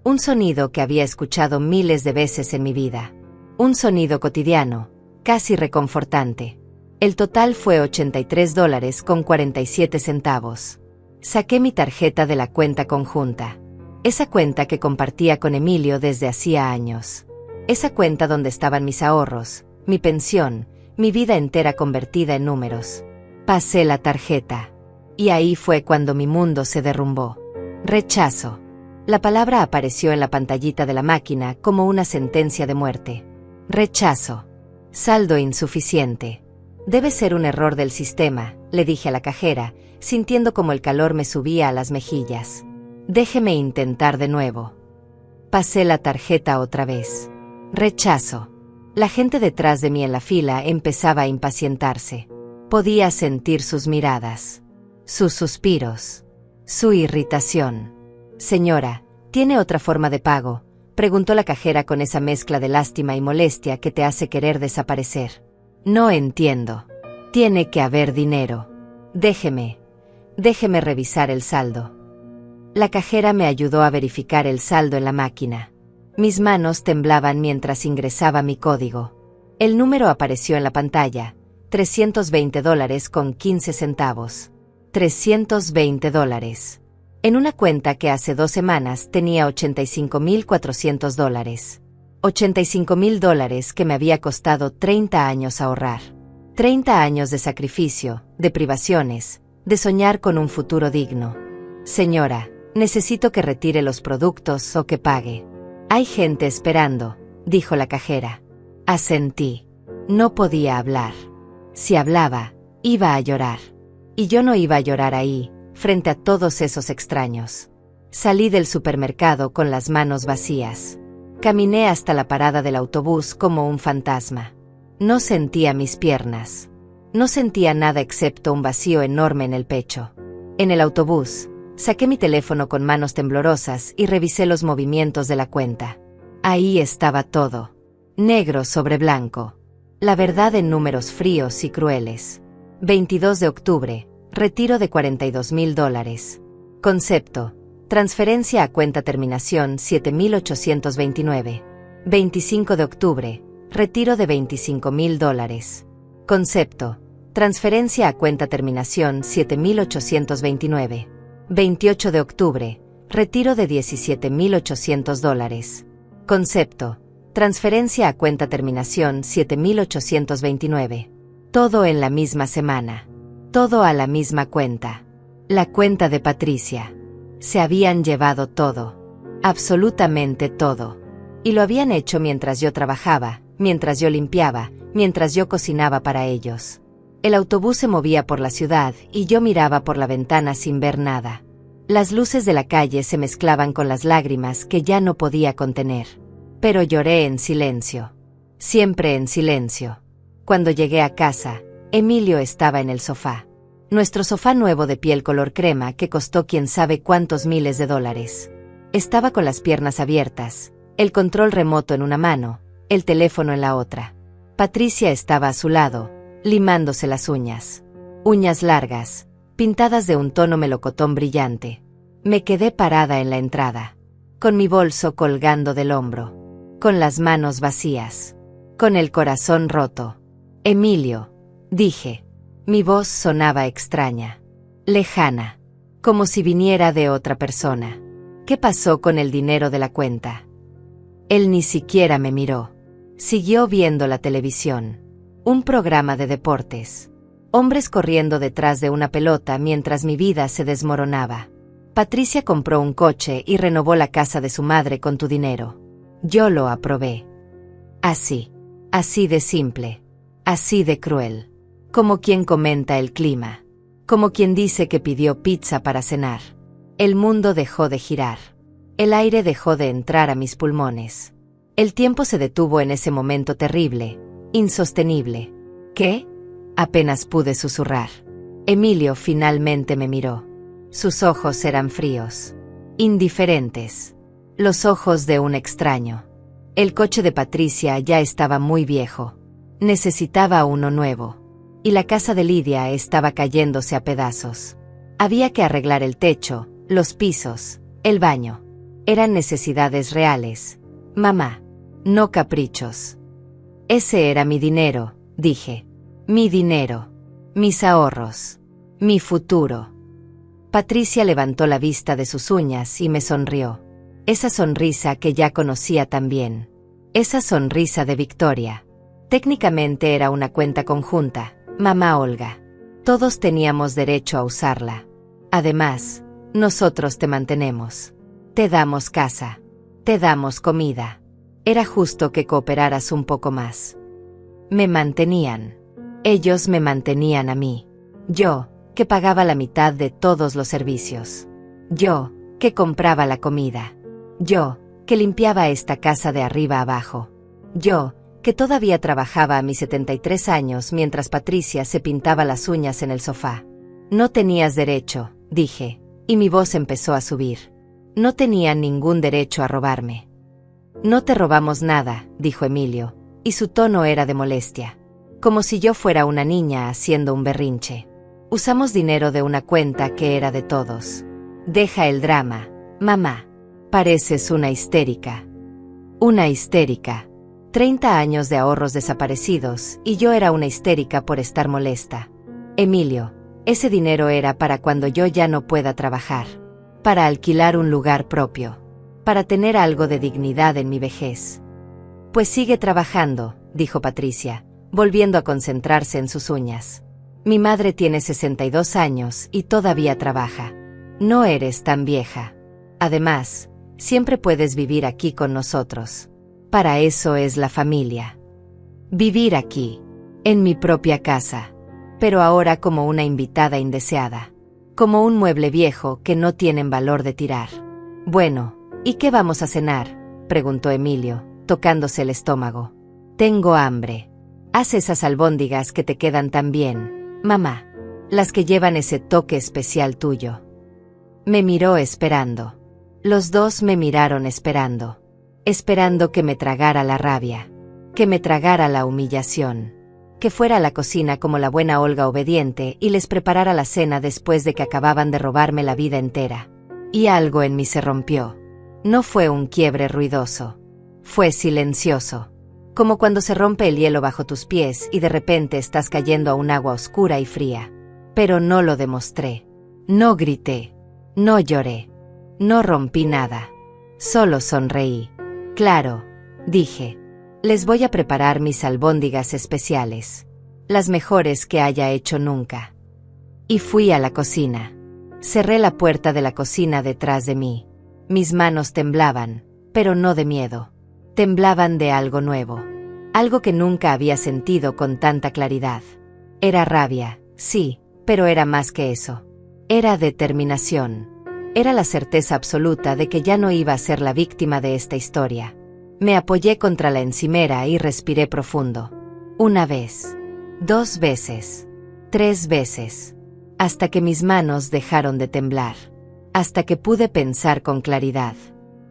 Un sonido que había escuchado miles de veces en mi vida. Un sonido cotidiano, casi reconfortante. El total fue $83.47. Saqué mi tarjeta de la cuenta conjunta. Esa cuenta que compartía con Emilio desde hacía años. Esa cuenta donde estaban mis ahorros, mi pensión, mi vida entera convertida en números. Pasé la tarjeta. Y ahí fue cuando mi mundo se derrumbó. Rechazo. La palabra apareció en la pantallita de la máquina como una sentencia de muerte. Rechazo. Saldo insuficiente. Debe ser un error del sistema, le dije a la cajera, sintiendo como el calor me subía a las mejillas. Déjeme intentar de nuevo. Pasé la tarjeta otra vez. Rechazo. La gente detrás de mí en la fila empezaba a impacientarse. Podía sentir sus miradas, sus suspiros, su irritación. Señora, ¿tiene otra forma de pago?, preguntó la cajera con esa mezcla de lástima y molestia que te hace querer desaparecer. No entiendo. Tiene que haber dinero. Déjeme revisar el saldo. La cajera me ayudó a verificar el saldo en la máquina. Mis manos temblaban mientras ingresaba mi código. El número apareció en la pantalla, $320.15. $320. En una cuenta que hace 2 semanas tenía $85.400. $85.000 que me había costado 30 años ahorrar. 30 años de sacrificio, de privaciones, de soñar con un futuro digno. Señora, necesito que retire los productos o que pague. Hay gente esperando, dijo la cajera. Asentí. No podía hablar. Si hablaba, iba a llorar. Y yo no iba a llorar ahí, frente a todos esos extraños. Salí del supermercado con las manos vacías. Caminé hasta la parada del autobús como un fantasma. No sentía mis piernas. No sentía nada excepto un vacío enorme en el pecho. En el autobús, saqué mi teléfono con manos temblorosas y revisé los movimientos de la cuenta. Ahí estaba todo. Negro sobre blanco. La verdad en números fríos y crueles. 22 de octubre, retiro de $42.000. Concepto. Transferencia a cuenta terminación 7829. 25 de octubre. Retiro de $25.000. Concepto. Transferencia a cuenta terminación 7829. 28 de octubre. Retiro de $17.800. Concepto. Transferencia a cuenta terminación 7829. Todo en la misma semana. Todo a la misma cuenta. La cuenta de Patricia. Se habían llevado todo. Absolutamente todo. Y lo habían hecho mientras yo trabajaba, mientras yo limpiaba, mientras yo cocinaba para ellos. El autobús se movía por la ciudad y yo miraba por la ventana sin ver nada. Las luces de la calle se mezclaban con las lágrimas que ya no podía contener. Pero lloré en silencio. Siempre en silencio. Cuando llegué a casa, Emilio estaba en el sofá. Nuestro sofá nuevo de piel color crema que costó quién sabe cuántos miles de dólares. Estaba con las piernas abiertas, el control remoto en una mano, el teléfono en la otra. Patricia estaba a su lado, limándose las uñas. Uñas largas, pintadas de un tono melocotón brillante. Me quedé parada en la entrada. con mi bolso colgando del hombro, con las manos vacías, con el corazón roto. Emilio, dije. Mi voz sonaba extraña, lejana, como si viniera de otra persona. ¿Qué pasó con el dinero de la cuenta? Él ni siquiera me miró. Siguió viendo la televisión. Un programa de deportes. Hombres corriendo detrás de una pelota mientras mi vida se desmoronaba. Patricia compró un coche y renovó la casa de su madre con tu dinero. Yo lo aprobé. Así de simple, así de cruel. Como quien comenta el clima. Como quien dice que pidió pizza para cenar. El mundo dejó de girar. El aire dejó de entrar a mis pulmones. El tiempo se detuvo en ese momento terrible, insostenible. ¿Qué? Apenas pude susurrar. Emilio finalmente me miró. Sus ojos eran fríos, indiferentes. Los ojos de un extraño. El coche de Patricia ya estaba muy viejo. Necesitaba uno nuevo. Y la casa de Lidia estaba cayéndose a pedazos. Había que arreglar el techo, los pisos, el baño. Eran necesidades reales, mamá, no caprichos. Ese era mi dinero, dije. Mi dinero, mis ahorros, mi futuro. Patricia levantó la vista de sus uñas y me sonrió. Esa sonrisa que ya conocía tan bien. Esa sonrisa de victoria. Técnicamente era una cuenta conjunta. Mamá Olga. Todos teníamos derecho a usarla. Además, nosotros te mantenemos. Te damos casa. Te damos comida. Era justo que cooperaras un poco más. Me mantenían. Ellos me mantenían a mí. Yo, que pagaba la mitad de todos los servicios. Yo, que compraba la comida. Yo, que limpiaba esta casa de arriba abajo. Yo, que todavía trabajaba a mis 73 años mientras Patricia se pintaba las uñas en el sofá. No tenías derecho, dije, y mi voz empezó a subir. No tenían ningún derecho a robarme. No te robamos nada, dijo Emilio, y su tono era de molestia. Como si yo fuera una niña haciendo un berrinche. Usamos dinero de una cuenta que era de todos. Deja el drama, mamá. Pareces una histérica. Una histérica. 30 años de ahorros desaparecidos, y yo era una histérica por estar molesta. Emilio, ese dinero era para cuando yo ya no pueda trabajar. Para alquilar un lugar propio. Para tener algo de dignidad en mi vejez. Pues sigue trabajando, dijo Patricia, volviendo a concentrarse en sus uñas. Mi madre tiene 62 años y todavía trabaja. No eres tan vieja. Además, siempre puedes vivir aquí con nosotros. Para eso es la familia. Vivir aquí, en mi propia casa, pero ahora como una invitada indeseada. Como un mueble viejo que no tienen valor de tirar. Bueno, ¿y qué vamos a cenar?, preguntó Emilio, tocándose el estómago. Tengo hambre. Haz esas albóndigas que te quedan tan bien, mamá. Las que llevan ese toque especial tuyo. Me miró esperando. Los dos me miraron esperando. Esperando que me tragara la rabia. Que me tragara la humillación. Que fuera a la cocina como la buena Olga obediente y les preparara la cena después de que acababan de robarme la vida entera. Y algo en mí se rompió. No fue un quiebre ruidoso. Fue silencioso. Como cuando se rompe el hielo bajo tus pies y de repente estás cayendo a un agua oscura y fría. Pero no lo demostré. No grité. No lloré. No rompí nada. Solo sonreí. Claro, dije. Les voy a preparar mis albóndigas especiales. Las mejores que haya hecho nunca. Y fui a la cocina. Cerré la puerta de la cocina detrás de mí. Mis manos temblaban, pero no de miedo. Temblaban de algo nuevo. Algo que nunca había sentido con tanta claridad. Era rabia, sí, pero era más que eso. Era determinación. Era la certeza absoluta de que ya no iba a ser la víctima de esta historia. Me apoyé contra la encimera y respiré profundo. Una vez. 2 veces. 3 veces. Hasta que mis manos dejaron de temblar. Hasta que pude pensar con claridad.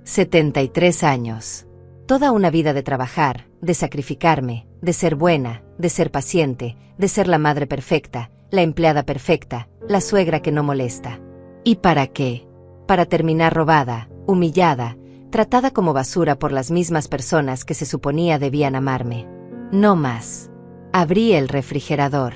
73 años. Toda una vida de trabajar, de sacrificarme, de ser buena, de ser paciente, de ser la madre perfecta, la empleada perfecta, la suegra que no molesta. ¿Y para qué? Para terminar robada, humillada, tratada como basura por las mismas personas que se suponía debían amarme. No más. Abrí el refrigerador.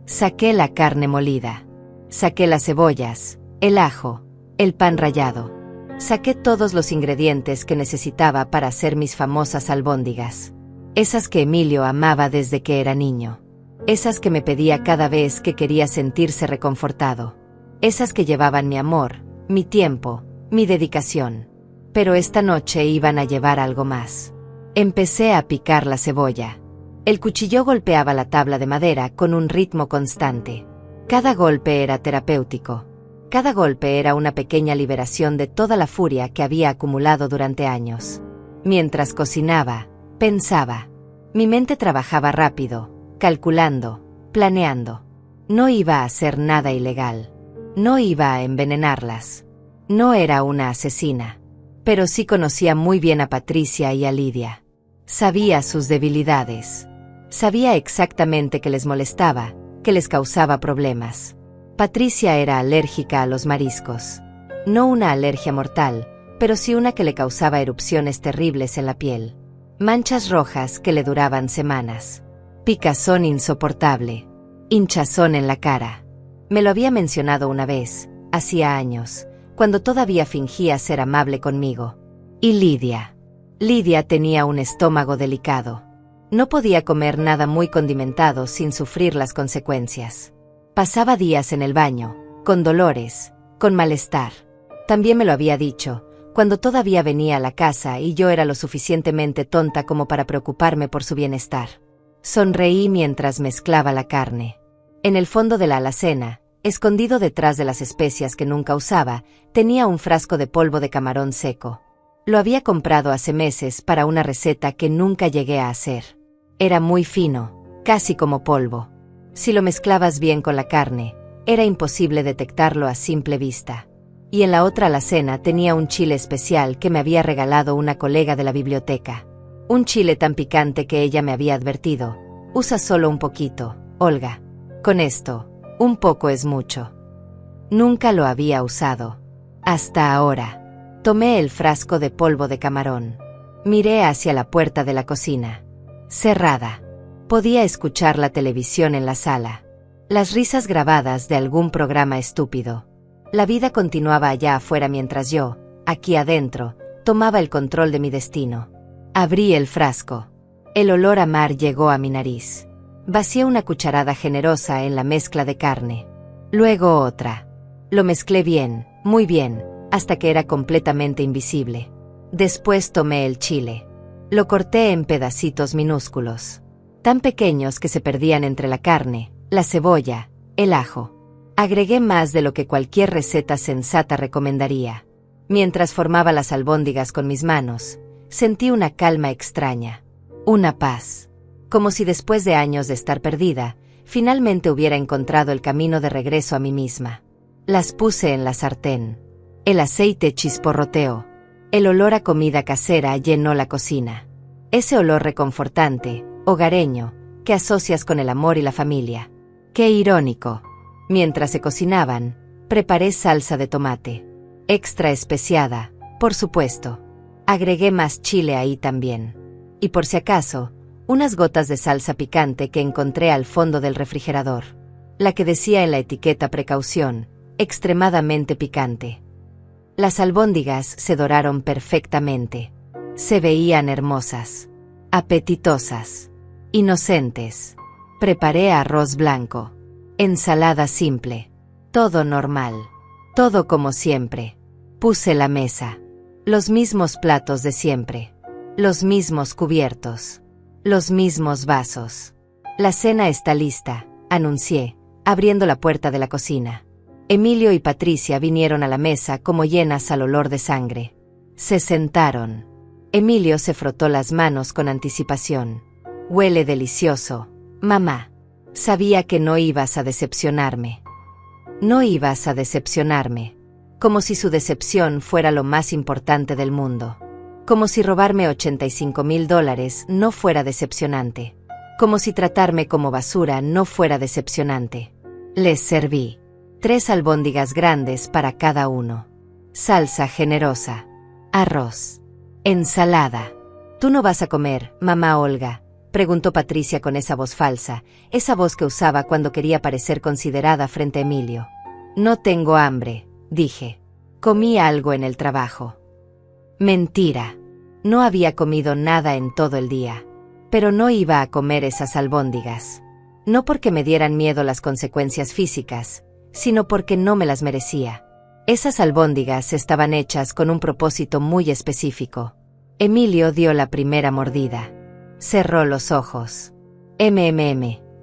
Saqué la carne molida. Saqué las cebollas, el ajo, el pan rallado. Saqué todos los ingredientes que necesitaba para hacer mis famosas albóndigas. Esas que Emilio amaba desde que era niño. Esas que me pedía cada vez que quería sentirse reconfortado. Esas que llevaban mi amor, mi tiempo, mi dedicación. Pero esta noche iban a llevar algo más. Empecé a picar la cebolla. El cuchillo golpeaba la tabla de madera con un ritmo constante. Cada golpe era terapéutico. Cada golpe era una pequeña liberación de toda la furia que había acumulado durante años. Mientras cocinaba, pensaba. Mi mente trabajaba rápido, calculando, planeando. No iba a hacer nada ilegal. No iba a envenenarlas. No era una asesina. Pero sí conocía muy bien a Patricia y a Lidia. Sabía sus debilidades. Sabía exactamente qué les molestaba, que les causaba problemas. Patricia era alérgica a los mariscos. No una alergia mortal, pero sí una que le causaba erupciones terribles en la piel. Manchas rojas que le duraban semanas. Picazón insoportable. Hinchazón en la cara. Me lo había mencionado una vez, hacía años, cuando todavía fingía ser amable conmigo. Y Lidia. Lidia tenía un estómago delicado. No podía comer nada muy condimentado sin sufrir las consecuencias. Pasaba días en el baño, con dolores, con malestar. También me lo había dicho, cuando todavía venía a la casa y yo era lo suficientemente tonta como para preocuparme por su bienestar. Sonreí mientras mezclaba la carne. En el fondo de la alacena, escondido detrás de las especias que nunca usaba, tenía un frasco de polvo de camarón seco. Lo había comprado hace meses para una receta que nunca llegué a hacer. Era muy fino, casi como polvo. Si lo mezclabas bien con la carne, era imposible detectarlo a simple vista. Y en la otra alacena tenía un chile especial que me había regalado una colega de la biblioteca. Un chile tan picante que ella me había advertido: usa solo un poquito, Olga. Con esto, un poco es mucho. Nunca lo había usado. Hasta ahora. Tomé el frasco de polvo de camarón. Miré hacia la puerta de la cocina. Cerrada. Podía escuchar la televisión en la sala. Las risas grabadas de algún programa estúpido. La vida continuaba allá afuera mientras yo, aquí adentro, tomaba el control de mi destino. Abrí el frasco. El olor a mar llegó a mi nariz. Vacié una cucharada generosa en la mezcla de carne. Luego otra. Lo mezclé bien, muy bien, hasta que era completamente invisible. Después tomé el chile. Lo corté en pedacitos minúsculos, tan pequeños que se perdían entre la carne, la cebolla, el ajo. Agregué más de lo que cualquier receta sensata recomendaría. Mientras formaba las albóndigas con mis manos, sentí una calma extraña, una paz. Como si después de años de estar perdida, finalmente hubiera encontrado el camino de regreso a mí misma. Las puse en la sartén. El aceite chisporroteó. El olor a comida casera llenó la cocina. Ese olor reconfortante, hogareño, que asocias con el amor y la familia. ¡Qué irónico! Mientras se cocinaban, preparé salsa de tomate. Extra especiada, por supuesto. Agregué más chile ahí también. Y por si acaso, unas gotas de salsa picante que encontré al fondo del refrigerador. La que decía en la etiqueta precaución, extremadamente picante. Las albóndigas se doraron perfectamente. Se veían hermosas, apetitosas, inocentes. Preparé arroz blanco, ensalada simple, todo normal, todo como siempre. Puse la mesa, los mismos platos de siempre, los mismos cubiertos, los mismos vasos. La cena está lista, anuncié, abriendo la puerta de la cocina. Emilio y Patricia vinieron a la mesa como llenas al olor de sangre. Se sentaron. Emilio se frotó las manos con anticipación. Huele delicioso, mamá. Sabía que no ibas a decepcionarme. No ibas a decepcionarme. Como si su decepción fuera lo más importante del mundo. Como si robarme $85,000 no fuera decepcionante. Como si tratarme como basura no fuera decepcionante. Les serví 3 albóndigas grandes para cada uno. Salsa generosa. Arroz. Ensalada. ¿Tú no vas a comer, mamá Olga?, preguntó Patricia con esa voz falsa, esa voz que usaba cuando quería parecer considerada frente a Emilio. No tengo hambre, dije. Comí algo en el trabajo. Mentira. No había comido nada en todo el día. Pero no iba a comer esas albóndigas. No porque me dieran miedo las consecuencias físicas, sino porque no me las merecía. Esas albóndigas estaban hechas con un propósito muy específico. Emilio dio la primera mordida. Cerró los ojos.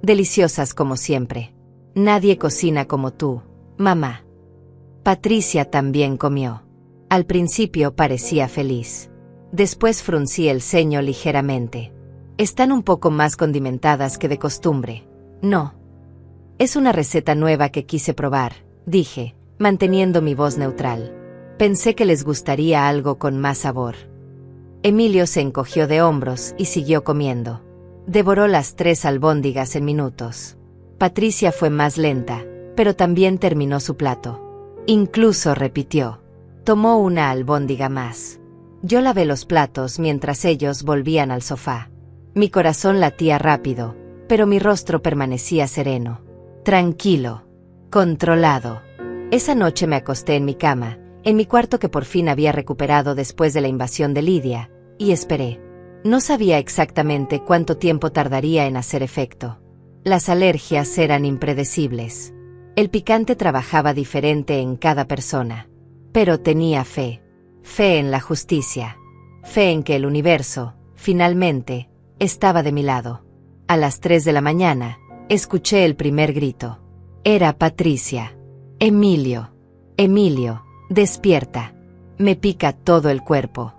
Deliciosas como siempre. Nadie cocina como tú, mamá. Patricia también comió. Al principio parecía feliz. Después fruncí el ceño ligeramente. Están un poco más condimentadas que de costumbre. No. Es una receta nueva que quise probar, dije, manteniendo mi voz neutral. Pensé que les gustaría algo con más sabor. Emilio se encogió de hombros y siguió comiendo. Devoró las 3 albóndigas en minutos. Patricia fue más lenta, pero también terminó su plato. Incluso repitió. Tomó una albóndiga más. Yo lavé los platos mientras ellos volvían al sofá. Mi corazón latía rápido, pero mi rostro permanecía sereno. Tranquilo. Controlado. Esa noche me acosté en mi cama, en mi cuarto que por fin había recuperado después de la invasión de Lidia, y esperé. No sabía exactamente cuánto tiempo tardaría en hacer efecto. Las alergias eran impredecibles. El picante trabajaba diferente en cada persona. Pero tenía fe. Fe en la justicia. Fe en que el universo, finalmente, estaba de mi lado. A las 3 de la mañana, escuché el primer grito. Era Patricia. Emilio. Emilio, despierta. Me pica todo el cuerpo.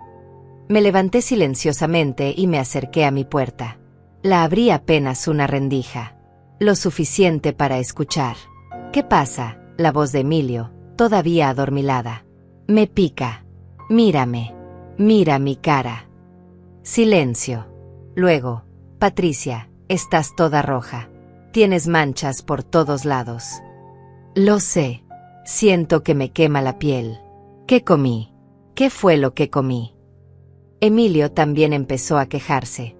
Me levanté silenciosamente y me acerqué a mi puerta. La abrí apenas una rendija. Lo suficiente para escuchar. ¿Qué pasa? La voz de Emilio, todavía adormilada. Me pica. Mírame. Mira mi cara. Silencio. Luego, Patricia, estás toda roja. Tienes manchas por todos lados. Lo sé. Siento que me quema la piel. ¿Qué comí? ¿Qué fue lo que comí? Emilio también empezó a quejarse.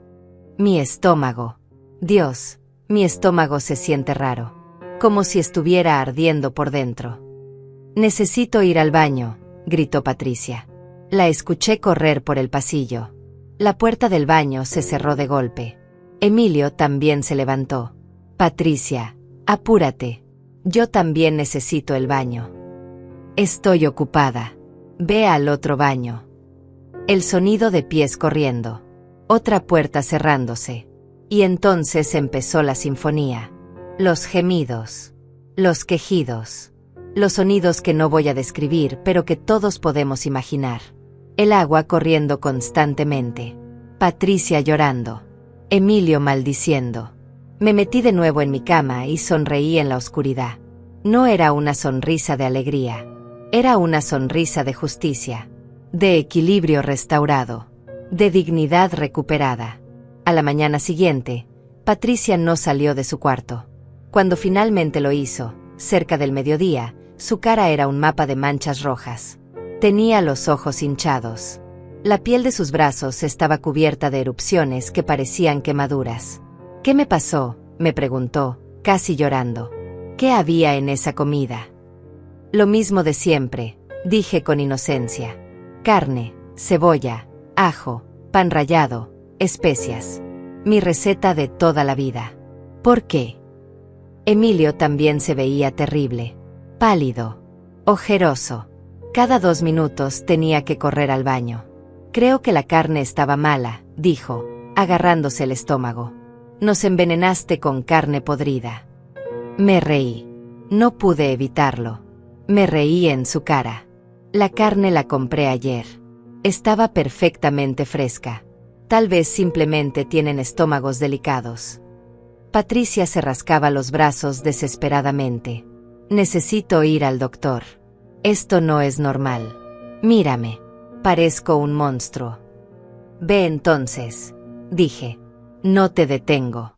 Mi estómago. Dios, mi estómago se siente raro. Como si estuviera ardiendo por dentro. Necesito ir al baño, gritó Patricia. La escuché correr por el pasillo. La puerta del baño se cerró de golpe. Emilio también se levantó. Patricia, apúrate. Yo también necesito el baño. Estoy ocupada. Ve al otro baño. El sonido de pies corriendo. Otra puerta cerrándose. Y entonces empezó la sinfonía. Los gemidos. Los quejidos. Los sonidos que no voy a describir, pero que todos podemos imaginar. El agua corriendo constantemente. Patricia llorando. Emilio maldiciendo. Me metí de nuevo en mi cama y sonreí en la oscuridad. No era una sonrisa de alegría. Era una sonrisa de justicia. De equilibrio restaurado. De dignidad recuperada. A la mañana siguiente, Patricia no salió de su cuarto. Cuando finalmente lo hizo, cerca del mediodía, su cara era un mapa de manchas rojas. Tenía los ojos hinchados. La piel de sus brazos estaba cubierta de erupciones que parecían quemaduras. ¿Qué me pasó?, me preguntó, casi llorando. ¿Qué había en esa comida? Lo mismo de siempre, dije con inocencia. Carne, cebolla, ajo, pan rallado, especias. Mi receta de toda la vida. ¿Por qué? Emilio también se veía terrible. Pálido. Ojeroso. Cada 2 minutos tenía que correr al baño. Creo que la carne estaba mala, dijo, agarrándose el estómago. Nos envenenaste con carne podrida. Me reí. No pude evitarlo. Me reí en su cara. La carne la compré ayer. Estaba perfectamente fresca. Tal vez simplemente tienen estómagos delicados. Patricia se rascaba los brazos desesperadamente. Necesito ir al doctor. Esto no es normal. Mírame. Parezco un monstruo. Ve entonces, dije. No te detengo.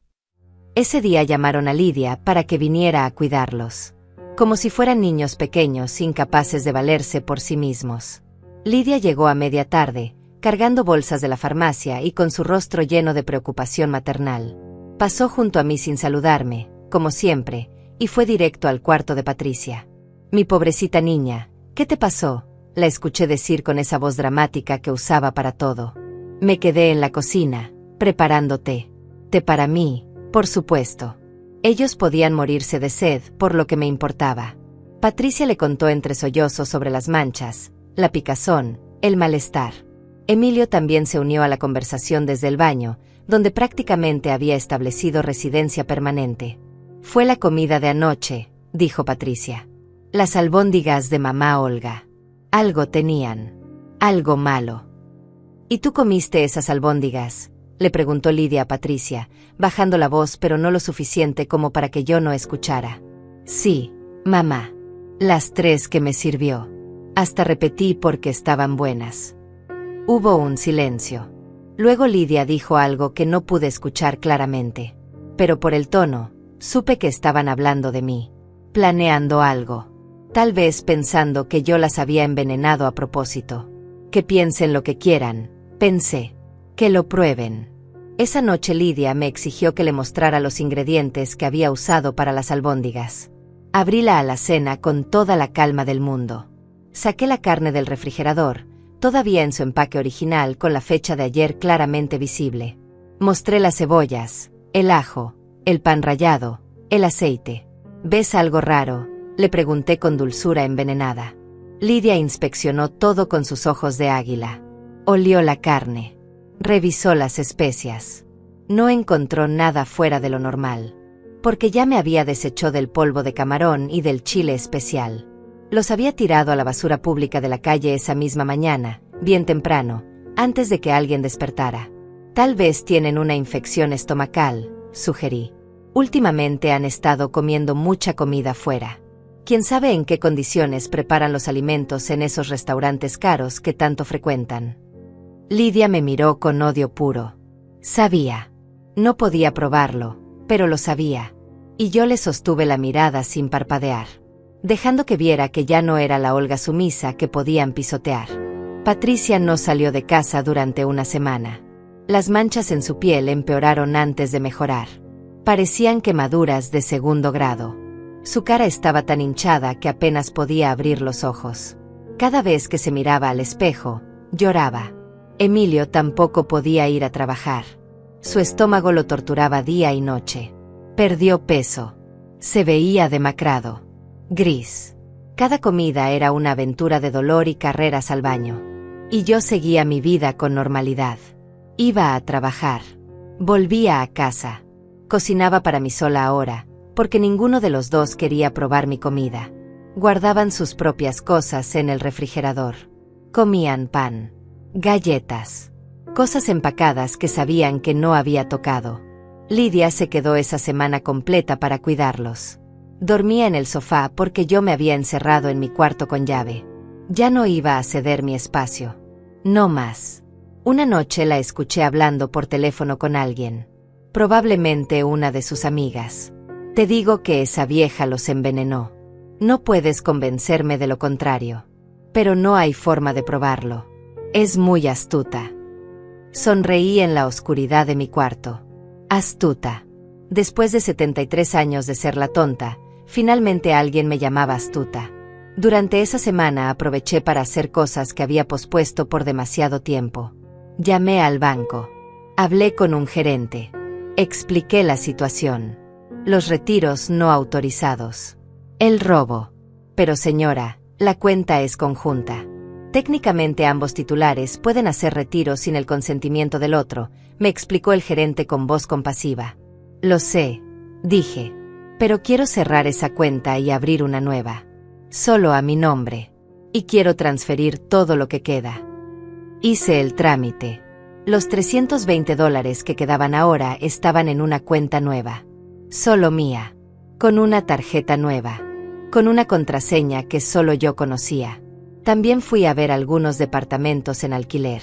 Ese día llamaron a Lidia para que viniera a cuidarlos. Como si fueran niños pequeños incapaces de valerse por sí mismos. Lidia llegó a media tarde, cargando bolsas de la farmacia y con su rostro lleno de preocupación maternal. Pasó junto a mí sin saludarme, como siempre, y fue directo al cuarto de Patricia. «Mi pobrecita niña, ¿qué te pasó?», la escuché decir con esa voz dramática que usaba para todo. Me quedé en la cocina, preparando té. Té para mí, por supuesto. Ellos podían morirse de sed, por lo que me importaba. Patricia le contó entre sollozos sobre las manchas, la picazón, el malestar. Emilio también se unió a la conversación desde el baño, donde prácticamente había establecido residencia permanente. «Fue la comida de anoche», dijo Patricia. «Las albóndigas de mamá Olga. Algo tenían. Algo malo». «¿Y tú comiste esas albóndigas?», le preguntó Lidia a Patricia, bajando la voz pero no lo suficiente como para que yo no escuchara. «Sí, mamá. Las 3 que me sirvió. Hasta repetí porque estaban buenas». Hubo un silencio. Luego Lidia dijo algo que no pude escuchar claramente. Pero por el tono, supe que estaban hablando de mí. Planeando algo. Tal vez pensando que yo las había envenenado a propósito. Que piensen lo que quieran, pensé. Que lo prueben. Esa noche Lidia me exigió que le mostrara los ingredientes que había usado para las albóndigas. Abrí la alacena con toda la calma del mundo. Saqué la carne del refrigerador, todavía en su empaque original con la fecha de ayer claramente visible. Mostré las cebollas, el ajo, el pan rallado, el aceite. «¿Ves algo raro?», le pregunté con dulzura envenenada. Lidia inspeccionó todo con sus ojos de águila. Olió la carne. Revisó las especias. No encontró nada fuera de lo normal. Porque ya me había deshecho del polvo de camarón y del chile especial. Los había tirado a la basura pública de la calle esa misma mañana, bien temprano, antes de que alguien despertara. «Tal vez tienen una infección estomacal», sugerí. «Últimamente han estado comiendo mucha comida fuera. Quién sabe en qué condiciones preparan los alimentos en esos restaurantes caros que tanto frecuentan». Lidia me miró con odio puro. Sabía. No podía probarlo, pero lo sabía. Y yo le sostuve la mirada sin parpadear, dejando que viera que ya no era la Olga sumisa que podían pisotear. Patricia no salió de casa durante una semana. Las manchas en su piel empeoraron antes de mejorar. Parecían quemaduras de 2º grado. Su cara estaba tan hinchada que apenas podía abrir los ojos. Cada vez que se miraba al espejo, lloraba. Emilio tampoco podía ir a trabajar. Su estómago lo torturaba día y noche. Perdió peso. Se veía demacrado. Gris. Cada comida era una aventura de dolor y carreras al baño. Y yo seguía mi vida con normalidad. Iba a trabajar. Volvía a casa. Cocinaba para mí sola ahora, porque ninguno de los dos quería probar mi comida. Guardaban sus propias cosas en el refrigerador. Comían pan, galletas, cosas empacadas que sabían que no había tocado. Lidia se quedó esa semana completa para cuidarlos. Dormía en el sofá porque yo me había encerrado en mi cuarto con llave. Ya no iba a ceder mi espacio. No más. Una noche la escuché hablando por teléfono con alguien. Probablemente una de sus amigas. Te digo que esa vieja los envenenó. No puedes convencerme de lo contrario. Pero no hay forma de probarlo. Es muy astuta. Sonreí en la oscuridad de mi cuarto. Astuta. Después de 73 años de ser la tonta, finalmente alguien me llamaba astuta. Durante esa semana aproveché para hacer cosas que había pospuesto por demasiado tiempo. Llamé al banco. Hablé con un gerente. Expliqué la situación. Los retiros no autorizados. El robo. Pero señora, la cuenta es conjunta. Técnicamente ambos titulares pueden hacer retiros sin el consentimiento del otro, me explicó el gerente con voz compasiva. Lo sé, dije. Pero quiero cerrar esa cuenta y abrir una nueva. Solo a mi nombre. Y quiero transferir todo lo que queda. Hice el trámite. Los $320 que quedaban ahora estaban en una cuenta nueva. Solo mía. Con una tarjeta nueva. Con una contraseña que solo yo conocía. También fui a ver algunos departamentos en alquiler.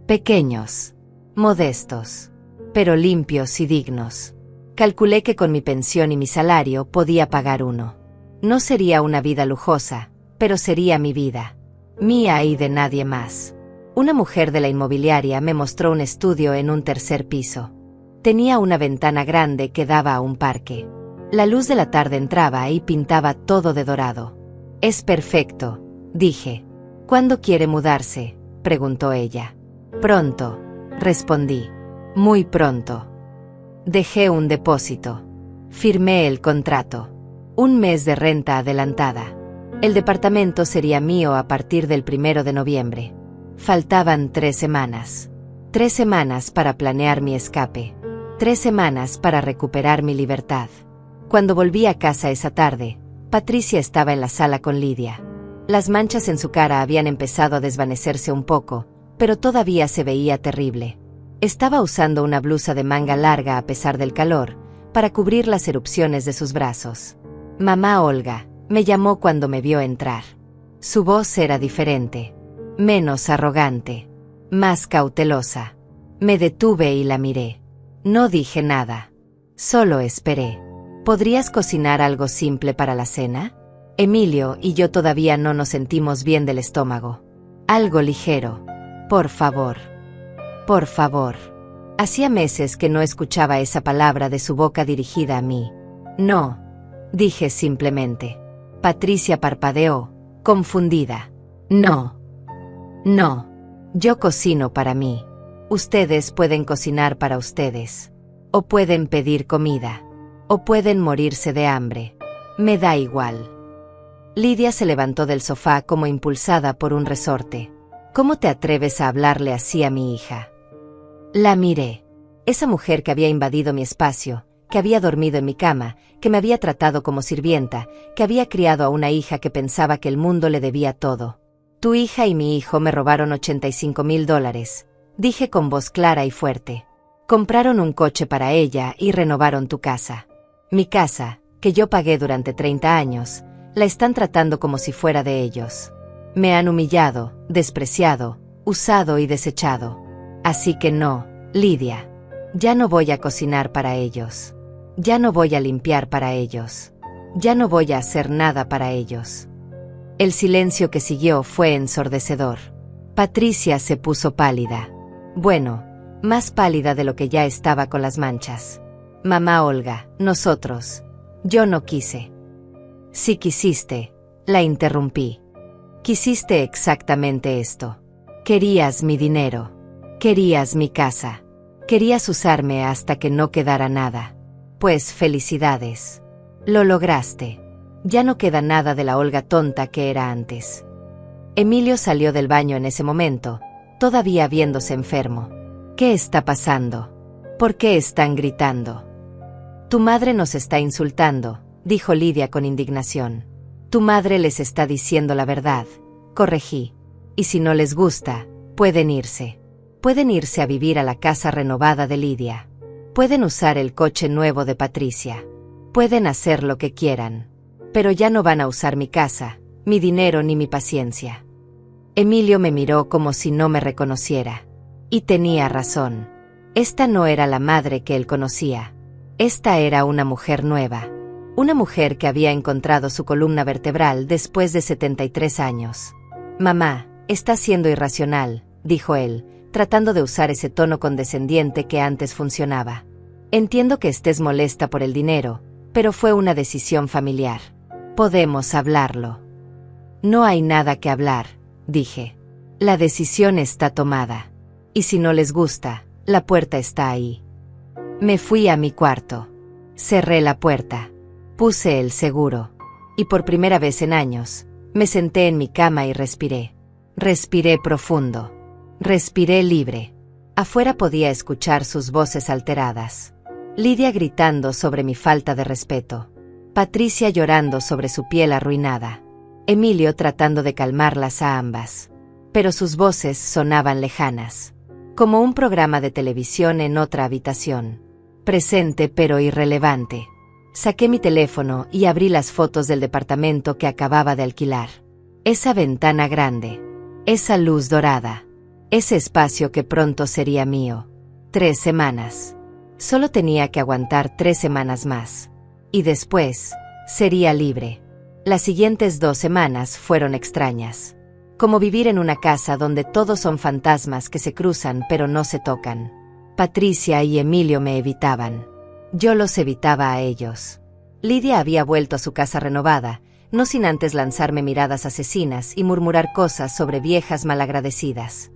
Pequeños. Modestos. Pero limpios y dignos. Calculé que con mi pensión y mi salario podía pagar uno. No sería una vida lujosa, pero sería mi vida. Mía y de nadie más. Una mujer de la inmobiliaria me mostró un estudio en un tercer piso. Tenía una ventana grande que daba a un parque. La luz de la tarde entraba y pintaba todo de dorado. «Es perfecto», dije. «¿Cuándo quiere mudarse?», preguntó ella. «Pronto», respondí. «Muy pronto». Dejé un depósito. Firmé el contrato. 1 mes de renta adelantada. El departamento sería mío a partir del 1 de noviembre. Faltaban 3 semanas. 3 semanas para planear mi escape. 3 semanas para recuperar mi libertad. Cuando volví a casa esa tarde, Patricia estaba en la sala con Lidia. Las manchas en su cara habían empezado a desvanecerse un poco, pero todavía se veía terrible. Estaba usando una blusa de manga larga a pesar del calor, para cubrir las erupciones de sus brazos. «Mamá Olga», me llamó cuando me vio entrar. Su voz era diferente, menos arrogante, más cautelosa. Me detuve y la miré. No dije nada. Solo esperé. «¿Podrías cocinar algo simple para la cena? Emilio y yo todavía no nos sentimos bien del estómago. Algo ligero. Por favor. Por favor». Hacía meses que no escuchaba esa palabra de su boca dirigida a mí. «No», dije simplemente. Patricia parpadeó, confundida. «No. No. Yo cocino para mí. Ustedes pueden cocinar para ustedes. O pueden pedir comida. O pueden morirse de hambre. Me da igual». Lidia se levantó del sofá como impulsada por un resorte. «¿Cómo te atreves a hablarle así a mi hija?». La miré. Esa mujer que había invadido mi espacio, que había dormido en mi cama, que me había tratado como sirvienta, que había criado a una hija que pensaba que el mundo le debía todo. «Tu hija y mi hijo me robaron $85,000, dije con voz clara y fuerte. «Compraron un coche para ella y renovaron tu casa. Mi casa, que yo pagué durante 30 años, la están tratando como si fuera de ellos. Me han humillado, despreciado, usado y desechado. Así que no, Lidia. Ya no voy a cocinar para ellos. Ya no voy a limpiar para ellos. Ya no voy a hacer nada para ellos». El silencio que siguió fue ensordecedor. Patricia se puso pálida. Bueno, más pálida de lo que ya estaba con las manchas. «Mamá Olga, nosotros». Yo no quise. «Sí quisiste», la interrumpí. «Quisiste exactamente esto. Querías mi dinero. Querías mi casa. Querías usarme hasta que no quedara nada. Pues felicidades. Lo lograste. Ya no queda nada de la Olga tonta que era antes». Emilio salió del baño en ese momento, todavía viéndose enfermo. «¿Qué está pasando? ¿Por qué están gritando?». «Tu madre nos está insultando», dijo Lidia con indignación. «Tu madre les está diciendo la verdad», corregí. «Y si no les gusta, pueden irse. Pueden irse a vivir a la casa renovada de Lidia. Pueden usar el coche nuevo de Patricia. Pueden hacer lo que quieran. Pero ya no van a usar mi casa, mi dinero ni mi paciencia». Emilio me miró como si no me reconociera. Y tenía razón. Esta no era la madre que él conocía. Esta era una mujer nueva. Una mujer que había encontrado su columna vertebral después de 73 años. «Mamá, está siendo irracional», dijo él, tratando de usar ese tono condescendiente que antes funcionaba. «Entiendo que estés molesta por el dinero, pero fue una decisión familiar. Podemos hablarlo». «No hay nada que hablar», dije. «La decisión está tomada. Y si no les gusta, la puerta está ahí». Me fui a mi cuarto. Cerré la puerta. Puse el seguro. Y por primera vez en años, me senté en mi cama y respiré. Respiré profundo. Respiré libre. Afuera podía escuchar sus voces alteradas. Lidia gritando sobre mi falta de respeto. Patricia llorando sobre su piel arruinada. Emilio tratando de calmarlas a ambas. Pero sus voces sonaban lejanas. Como un programa de televisión en otra habitación. Presente pero irrelevante. Saqué mi teléfono y abrí las fotos del departamento que acababa de alquilar. Esa ventana grande. Esa luz dorada. Ese espacio que pronto sería mío. 3 semanas. Solo tenía que aguantar 3 semanas más. Y después, sería libre. Las siguientes 2 semanas fueron extrañas. Como vivir en una casa donde todos son fantasmas que se cruzan pero no se tocan. Patricia y Emilio me evitaban. Yo los evitaba a ellos. Lidia había vuelto a su casa renovada, no sin antes lanzarme miradas asesinas y murmurar cosas sobre viejas malagradecidas.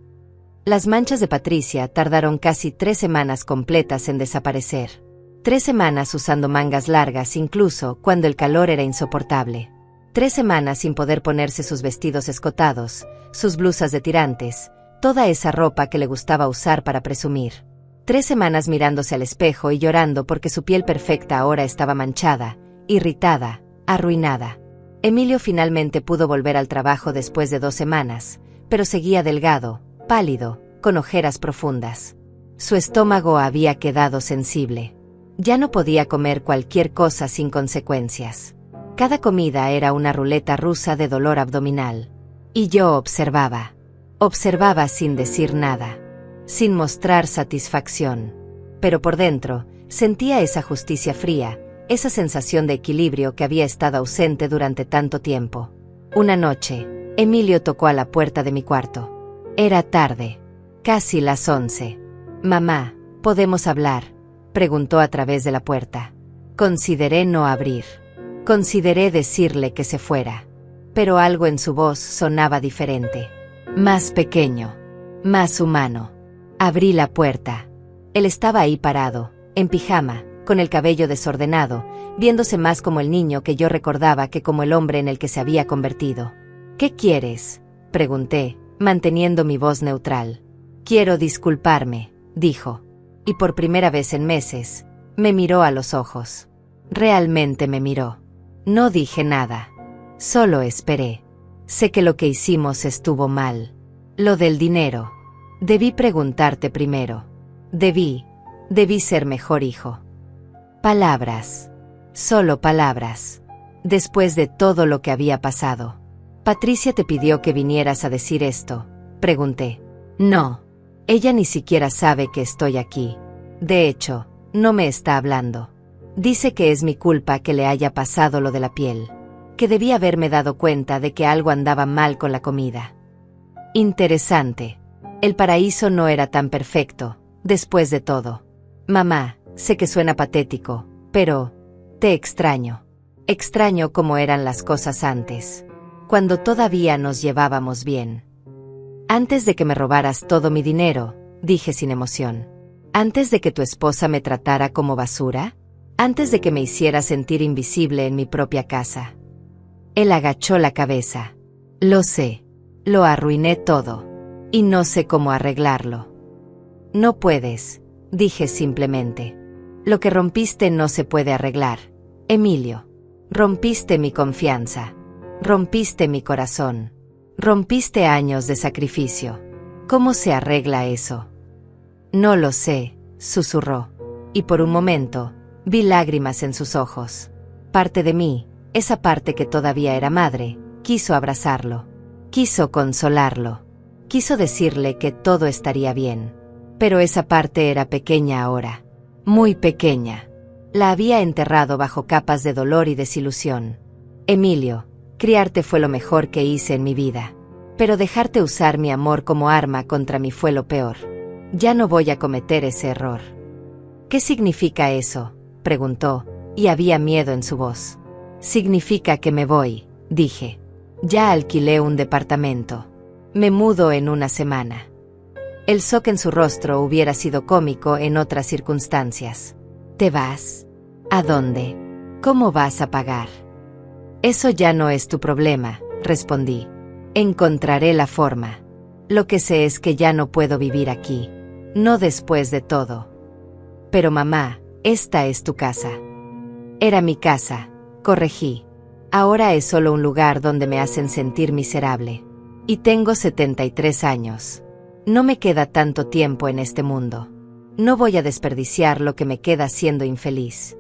Las manchas de Patricia tardaron casi 3 semanas completas en desaparecer. 3 semanas usando mangas largas incluso cuando el calor era insoportable. 3 semanas sin poder ponerse sus vestidos escotados, sus blusas de tirantes, toda esa ropa que le gustaba usar para presumir. 3 semanas mirándose al espejo y llorando porque su piel perfecta ahora estaba manchada, irritada, arruinada. Emilio finalmente pudo volver al trabajo después de 2 semanas, pero seguía delgado, pálido, con ojeras profundas. Su estómago había quedado sensible. Ya no podía comer cualquier cosa sin consecuencias. Cada comida era una ruleta rusa de dolor abdominal. Y yo observaba. Observaba sin decir nada, sin mostrar satisfacción. Pero por dentro, sentía esa justicia fría, esa sensación de equilibrio que había estado ausente durante tanto tiempo. Una noche, Emilio tocó a la puerta de mi cuarto. Era tarde, casi las 11. «Mamá, ¿podemos hablar?», preguntó a través de la puerta. Consideré no abrir. Consideré decirle que se fuera. Pero algo en su voz sonaba diferente. Más pequeño. Más humano. Abrí la puerta. Él estaba ahí parado, en pijama, con el cabello desordenado, viéndose más como el niño que yo recordaba que como el hombre en el que se había convertido. «¿Qué quieres?», pregunté, manteniendo mi voz neutral. «Quiero disculparme», dijo. Y por primera vez en meses, me miró a los ojos. Realmente me miró. No dije nada. Solo esperé. Sé que lo que hicimos estuvo mal. Lo del dinero. Debí preguntarte primero. Debí ser mejor hijo. Palabras. Solo palabras. Después de todo lo que había pasado. ¿Patricia te pidió que vinieras a decir esto?, pregunté. No. Ella ni siquiera sabe que estoy aquí. De hecho, no me está hablando. Dice que es mi culpa que le haya pasado lo de la piel. Que debí haberme dado cuenta de que algo andaba mal con la comida. Interesante. El paraíso no era tan perfecto, después de todo. Mamá, sé que suena patético, pero te extraño. Extraño cómo eran las cosas antes. Cuando todavía nos llevábamos bien. Antes de que me robaras todo mi dinero, dije sin emoción. Antes de que tu esposa me tratara como basura. Antes de que me hiciera sentir invisible en mi propia casa. Él agachó la cabeza. Lo sé. Lo arruiné todo. Y no sé cómo arreglarlo. No puedes, dije simplemente. Lo que rompiste no se puede arreglar, Emilio. Rompiste mi confianza. Rompiste mi corazón. Rompiste años de sacrificio. ¿Cómo se arregla eso? No lo sé, susurró. Y por un momento, vi lágrimas en sus ojos. Parte de mí, esa parte que todavía era madre, quiso abrazarlo. Quiso consolarlo. Quiso decirle que todo estaría bien. Pero esa parte era pequeña ahora. Muy pequeña. La había enterrado bajo capas de dolor y desilusión. Emilio, criarte fue lo mejor que hice en mi vida. Pero dejarte usar mi amor como arma contra mí fue lo peor. Ya no voy a cometer ese error. ¿Qué significa eso?, preguntó, y había miedo en su voz. Significa que me voy, dije. Ya alquilé un departamento. Me mudo en una semana. El shock en su rostro hubiera sido cómico en otras circunstancias. ¿Te vas? ¿A dónde? ¿Cómo vas a pagar? Eso ya no es tu problema, respondí. Encontraré la forma. Lo que sé es que ya no puedo vivir aquí. No después de todo. Pero mamá, esta es tu casa. Era mi casa, corregí. Ahora es solo un lugar donde me hacen sentir miserable. Y tengo 73 años. No me queda tanto tiempo en este mundo. No voy a desperdiciar lo que me queda siendo infeliz.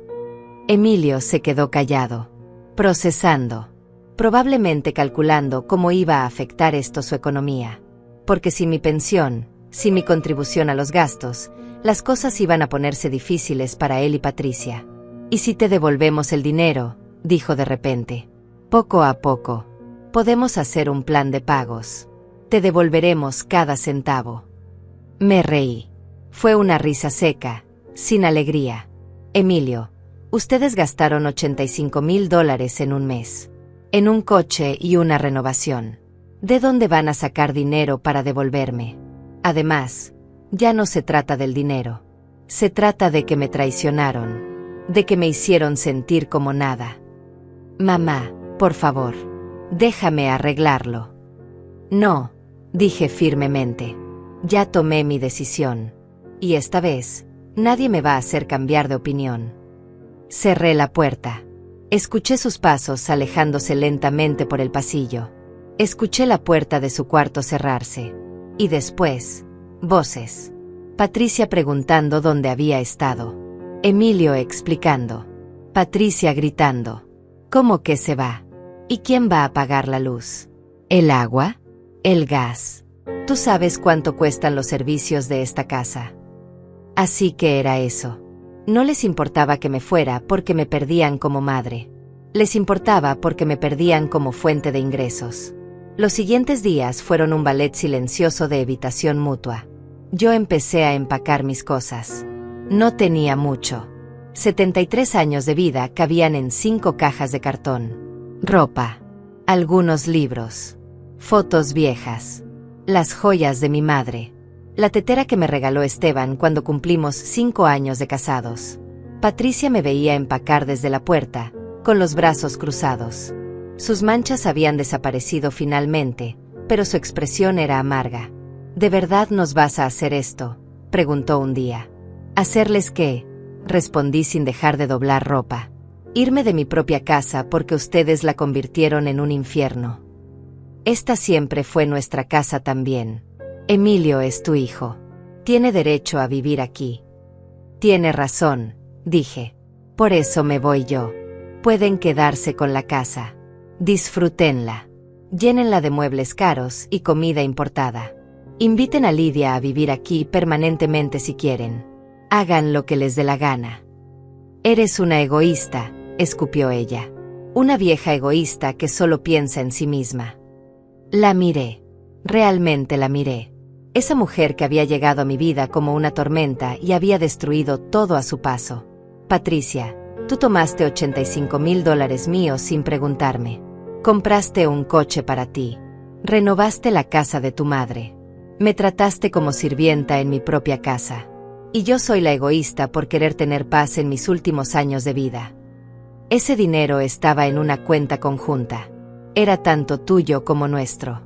Emilio se quedó callado, procesando, probablemente calculando cómo iba a afectar esto su economía. Porque sin mi pensión, sin mi contribución a los gastos, las cosas iban a ponerse difíciles para él y Patricia. ¿Y si te devolvemos el dinero?, dijo de repente. Poco a poco. Podemos hacer un plan de pagos. Te devolveremos cada centavo. Me reí. Fue una risa seca, sin alegría. Emilio, ustedes gastaron $85,000 en un mes. En un coche y una renovación. ¿De dónde van a sacar dinero para devolverme? Además, ya no se trata del dinero. Se trata de que me traicionaron. De que me hicieron sentir como nada. Mamá, por favor, déjame arreglarlo. No, dije firmemente. Ya tomé mi decisión. Y esta vez, nadie me va a hacer cambiar de opinión. Cerré la puerta. Escuché sus pasos alejándose lentamente por el pasillo. Escuché la puerta de su cuarto cerrarse. Y después, voces. Patricia preguntando dónde había estado. Emilio explicando. Patricia gritando. ¿Cómo que se va? ¿Y quién va a pagar la luz? ¿El agua? ¿El gas? Tú sabes cuánto cuestan los servicios de esta casa. Así que era eso. No les importaba que me fuera porque me perdían como madre. Les importaba porque me perdían como fuente de ingresos. Los siguientes días fueron un ballet silencioso de evitación mutua. Yo empecé a empacar mis cosas. No tenía mucho. 73 años de vida cabían en 5 cajas de cartón. Ropa. Algunos libros. Fotos viejas. Las joyas de mi madre. La tetera que me regaló Esteban cuando cumplimos 5 años de casados. Patricia me veía empacar desde la puerta, con los brazos cruzados. Sus manchas habían desaparecido finalmente, pero su expresión era amarga. ¿De verdad nos vas a hacer esto?, preguntó un día. ¿Hacerles qué?, respondí sin dejar de doblar ropa. Irme de mi propia casa porque ustedes la convirtieron en un infierno. Esta siempre fue nuestra casa también. Emilio es tu hijo. Tiene derecho a vivir aquí. Tiene razón, dije. Por eso me voy yo. Pueden quedarse con la casa. Disfrútenla. Llénenla de muebles caros y comida importada. Inviten a Lidia a vivir aquí permanentemente si quieren. Hagan lo que les dé la gana. Eres una egoísta, escupió ella. Una vieja egoísta que solo piensa en sí misma. La miré. Realmente la miré. Esa mujer que había llegado a mi vida como una tormenta y había destruido todo a su paso. Patricia, tú tomaste $85,000 míos sin preguntarme. Compraste un coche para ti. Renovaste la casa de tu madre. Me trataste como sirvienta en mi propia casa. Y yo soy la egoísta por querer tener paz en mis últimos años de vida. Ese dinero estaba en una cuenta conjunta. Era tanto tuyo como nuestro.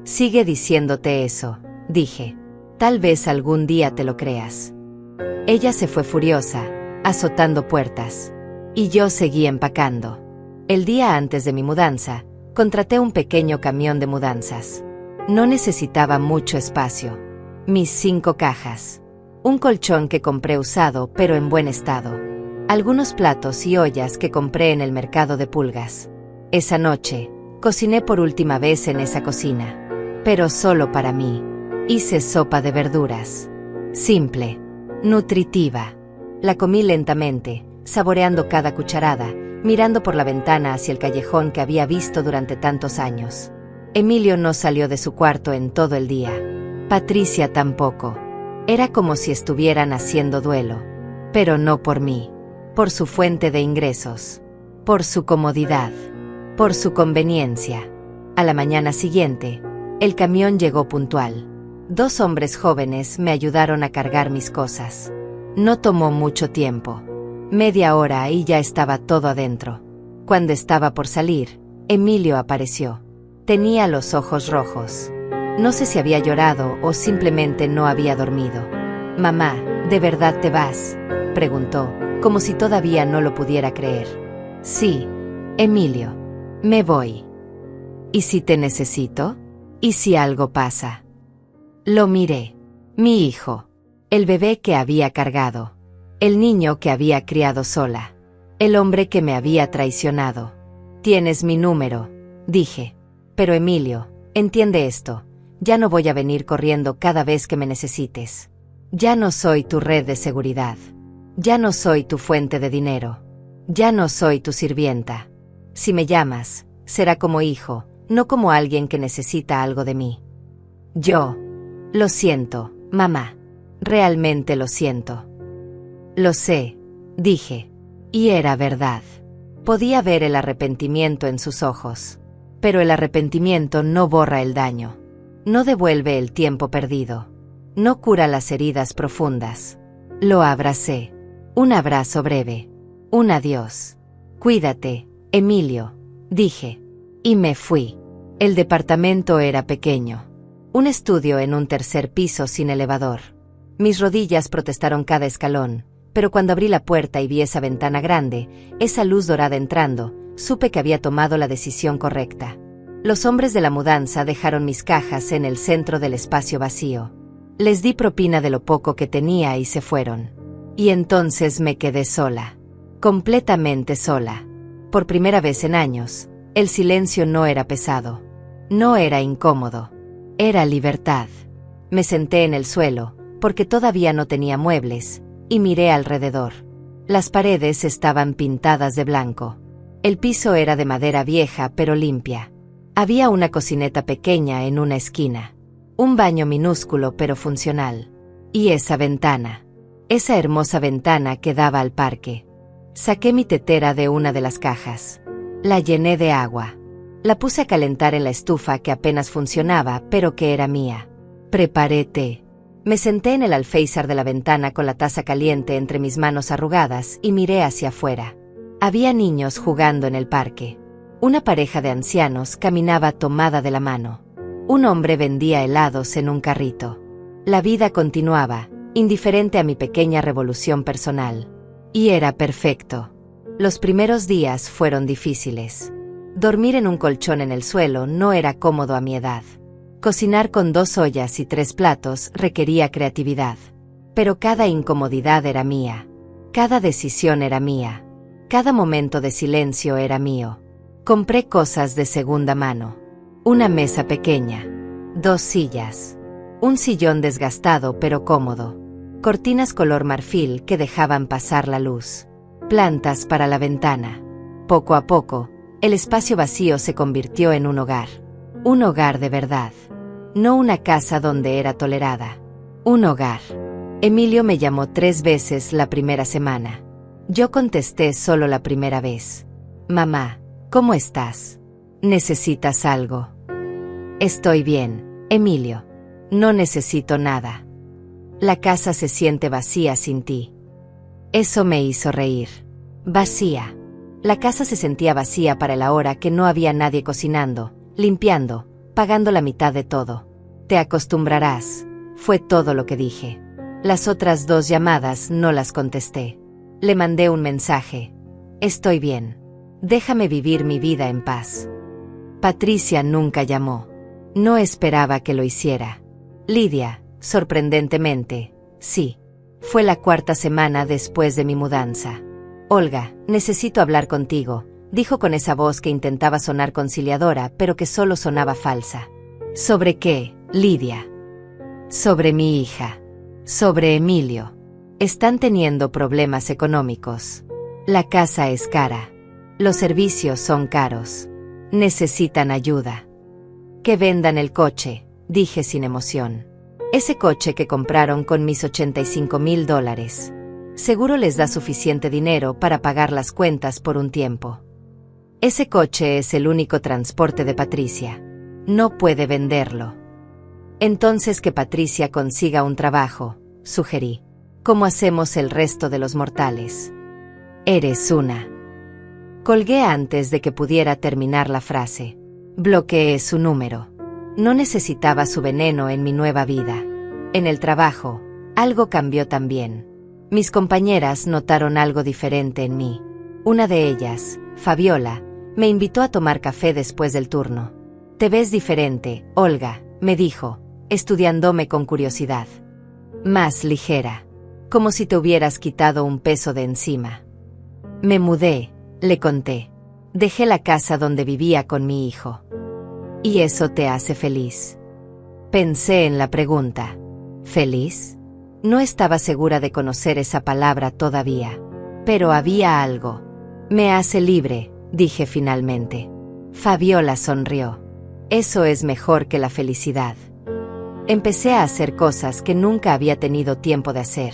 Sigue diciéndote eso, dije. Tal vez algún día te lo creas. Ella se fue furiosa, azotando puertas. Y yo seguí empacando. El día antes de mi mudanza, contraté un pequeño camión de mudanzas. No necesitaba mucho espacio. Mis 5 cajas. Un colchón que compré usado pero en buen estado. Algunos platos y ollas que compré en el mercado de pulgas. Esa noche, cociné por última vez en esa cocina. Pero solo para mí. Hice sopa de verduras. Simple. Nutritiva. La comí lentamente, saboreando cada cucharada, mirando por la ventana hacia el callejón que había visto durante tantos años. Emilio no salió de su cuarto en todo el día. Patricia tampoco. Era como si estuvieran haciendo duelo. Pero no por mí. Por su fuente de ingresos. Por su comodidad. Por su conveniencia. A la mañana siguiente, el camión llegó puntual. 2 hombres jóvenes me ayudaron a cargar mis cosas. No tomó mucho tiempo. Media hora y ya estaba todo adentro. Cuando estaba por salir, Emilio apareció. Tenía los ojos rojos. No sé si había llorado o simplemente no había dormido. «Mamá, ¿de verdad te vas?», preguntó, como si todavía no lo pudiera creer. «Sí, Emilio. Me voy». «¿Y si te necesito? ¿Y si algo pasa?». Lo miré. Mi hijo. El bebé que había cargado. El niño que había criado sola. El hombre que me había traicionado. «Tienes mi número», dije. «Pero Emilio, entiende esto. Ya no voy a venir corriendo cada vez que me necesites. Ya no soy tu red de seguridad. Ya no soy tu fuente de dinero. Ya no soy tu sirvienta. Si me llamas, será como hijo, no como alguien que necesita algo de mí. Yo. Lo siento, mamá. Realmente lo siento. Lo sé, dije. Y era verdad. Podía ver el arrepentimiento en sus ojos. Pero el arrepentimiento no borra el daño. No devuelve el tiempo perdido. No cura las heridas profundas. Lo abracé. Un abrazo breve. Un adiós. Cuídate, Emilio, dije. Y me fui. El departamento era pequeño. Un estudio en un tercer piso sin elevador. Mis rodillas protestaron cada escalón, pero cuando abrí la puerta y vi esa ventana grande, esa luz dorada entrando, supe que había tomado la decisión correcta. Los hombres de la mudanza dejaron mis cajas en el centro del espacio vacío. Les di propina de lo poco que tenía y se fueron. Y entonces me quedé sola. Completamente sola. Por primera vez en años, el silencio no era pesado. No era incómodo. Era libertad. Me senté en el suelo, porque todavía no tenía muebles, y miré alrededor. Las paredes estaban pintadas de blanco. El piso era de madera vieja pero limpia. Había una cocineta pequeña en una esquina. Un baño minúsculo pero funcional. Y esa ventana. Esa hermosa ventana que daba al parque. Saqué mi tetera de una de las cajas. La llené de agua. La puse a calentar en la estufa que apenas funcionaba, pero que era mía. Preparé té. Me senté en el alféizar de la ventana con la taza caliente entre mis manos arrugadas y miré hacia afuera. Había niños jugando en el parque. Una pareja de ancianos caminaba tomada de la mano. Un hombre vendía helados en un carrito. La vida continuaba, indiferente a mi pequeña revolución personal. Y era perfecto. Los primeros días fueron difíciles. Dormir en un colchón en el suelo no era cómodo a mi edad. Cocinar con 2 ollas y 3 platos requería creatividad. Pero cada incomodidad era mía. Cada decisión era mía. Cada momento de silencio era mío. Compré cosas de segunda mano. Una mesa pequeña. 2 sillas. Un sillón desgastado pero cómodo. Cortinas color marfil que dejaban pasar la luz. Plantas para la ventana. Poco a poco, el espacio vacío se convirtió en un hogar. Un hogar de verdad. No una casa donde era tolerada. Un hogar. Emilio me llamó 3 veces la primera semana. Yo contesté solo la primera vez. Mamá, ¿cómo estás? ¿Necesitas algo? Estoy bien, Emilio. No necesito nada. La casa se siente vacía sin ti. Eso me hizo reír. Vacía. La casa se sentía vacía para la hora que no había nadie cocinando, limpiando, pagando la mitad de todo. Te acostumbrarás, fue todo lo que dije. Las otras 2 llamadas no las contesté. Le mandé un mensaje. Estoy bien. Déjame vivir mi vida en paz. Patricia nunca llamó. No esperaba que lo hiciera. Lidia, sorprendentemente, sí. Fue la 4ª semana después de mi mudanza. Olga, necesito hablar contigo, dijo con esa voz que intentaba sonar conciliadora, pero que solo sonaba falsa. ¿Sobre qué, Lidia? Sobre mi hija. Sobre Emilio. Están teniendo problemas económicos. La casa es cara. Los servicios son caros. Necesitan ayuda. Que vendan el coche, dije sin emoción. Ese coche que compraron con mis $85,000. Seguro les da suficiente dinero para pagar las cuentas por un tiempo. Ese coche es el único transporte de Patricia. No puede venderlo. Entonces que Patricia consiga un trabajo, sugerí. Como hacemos el resto de los mortales. Eres una. Colgué antes de que pudiera terminar la frase. Bloqueé su número. No necesitaba su veneno en mi nueva vida. En el trabajo, algo cambió también. Mis compañeras notaron algo diferente en mí. Una de ellas, Fabiola, me invitó a tomar café después del turno. Te ves diferente, Olga, me dijo, estudiándome con curiosidad. Más ligera. Como si te hubieras quitado un peso de encima. Me mudé, le conté. Dejé la casa donde vivía con mi hijo. ¿Y eso te hace feliz? Pensé en la pregunta. ¿Feliz? No estaba segura de conocer esa palabra todavía. Pero había algo. Me hace libre, dije finalmente. Fabiola sonrió. Eso es mejor que la felicidad. Empecé a hacer cosas que nunca había tenido tiempo de hacer.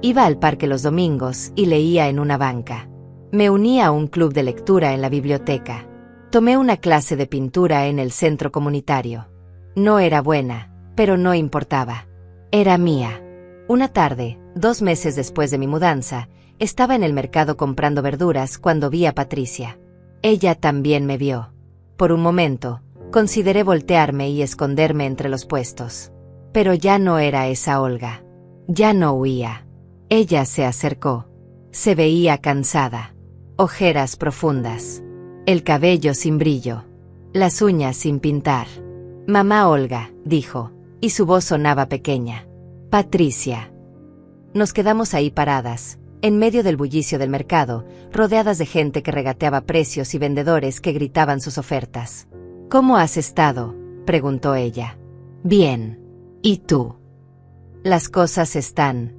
Iba al parque los domingos y leía en una banca. Me uní a un club de lectura en la biblioteca. Tomé una clase de pintura en el centro comunitario. No era buena, pero no importaba. Era mía. Una tarde, 2 meses después de mi mudanza, estaba en el mercado comprando verduras cuando vi a Patricia. Ella también me vio. Por un momento, consideré voltearme y esconderme entre los puestos. Pero ya no era esa Olga. Ya no huía. Ella se acercó. Se veía cansada. Ojeras profundas. El cabello sin brillo. Las uñas sin pintar. «Mamá Olga», dijo, y su voz sonaba pequeña. «Patricia». Nos quedamos ahí paradas, en medio del bullicio del mercado, rodeadas de gente que regateaba precios y vendedores que gritaban sus ofertas. «¿Cómo has estado?», preguntó ella. «Bien. ¿Y tú?». «Las cosas están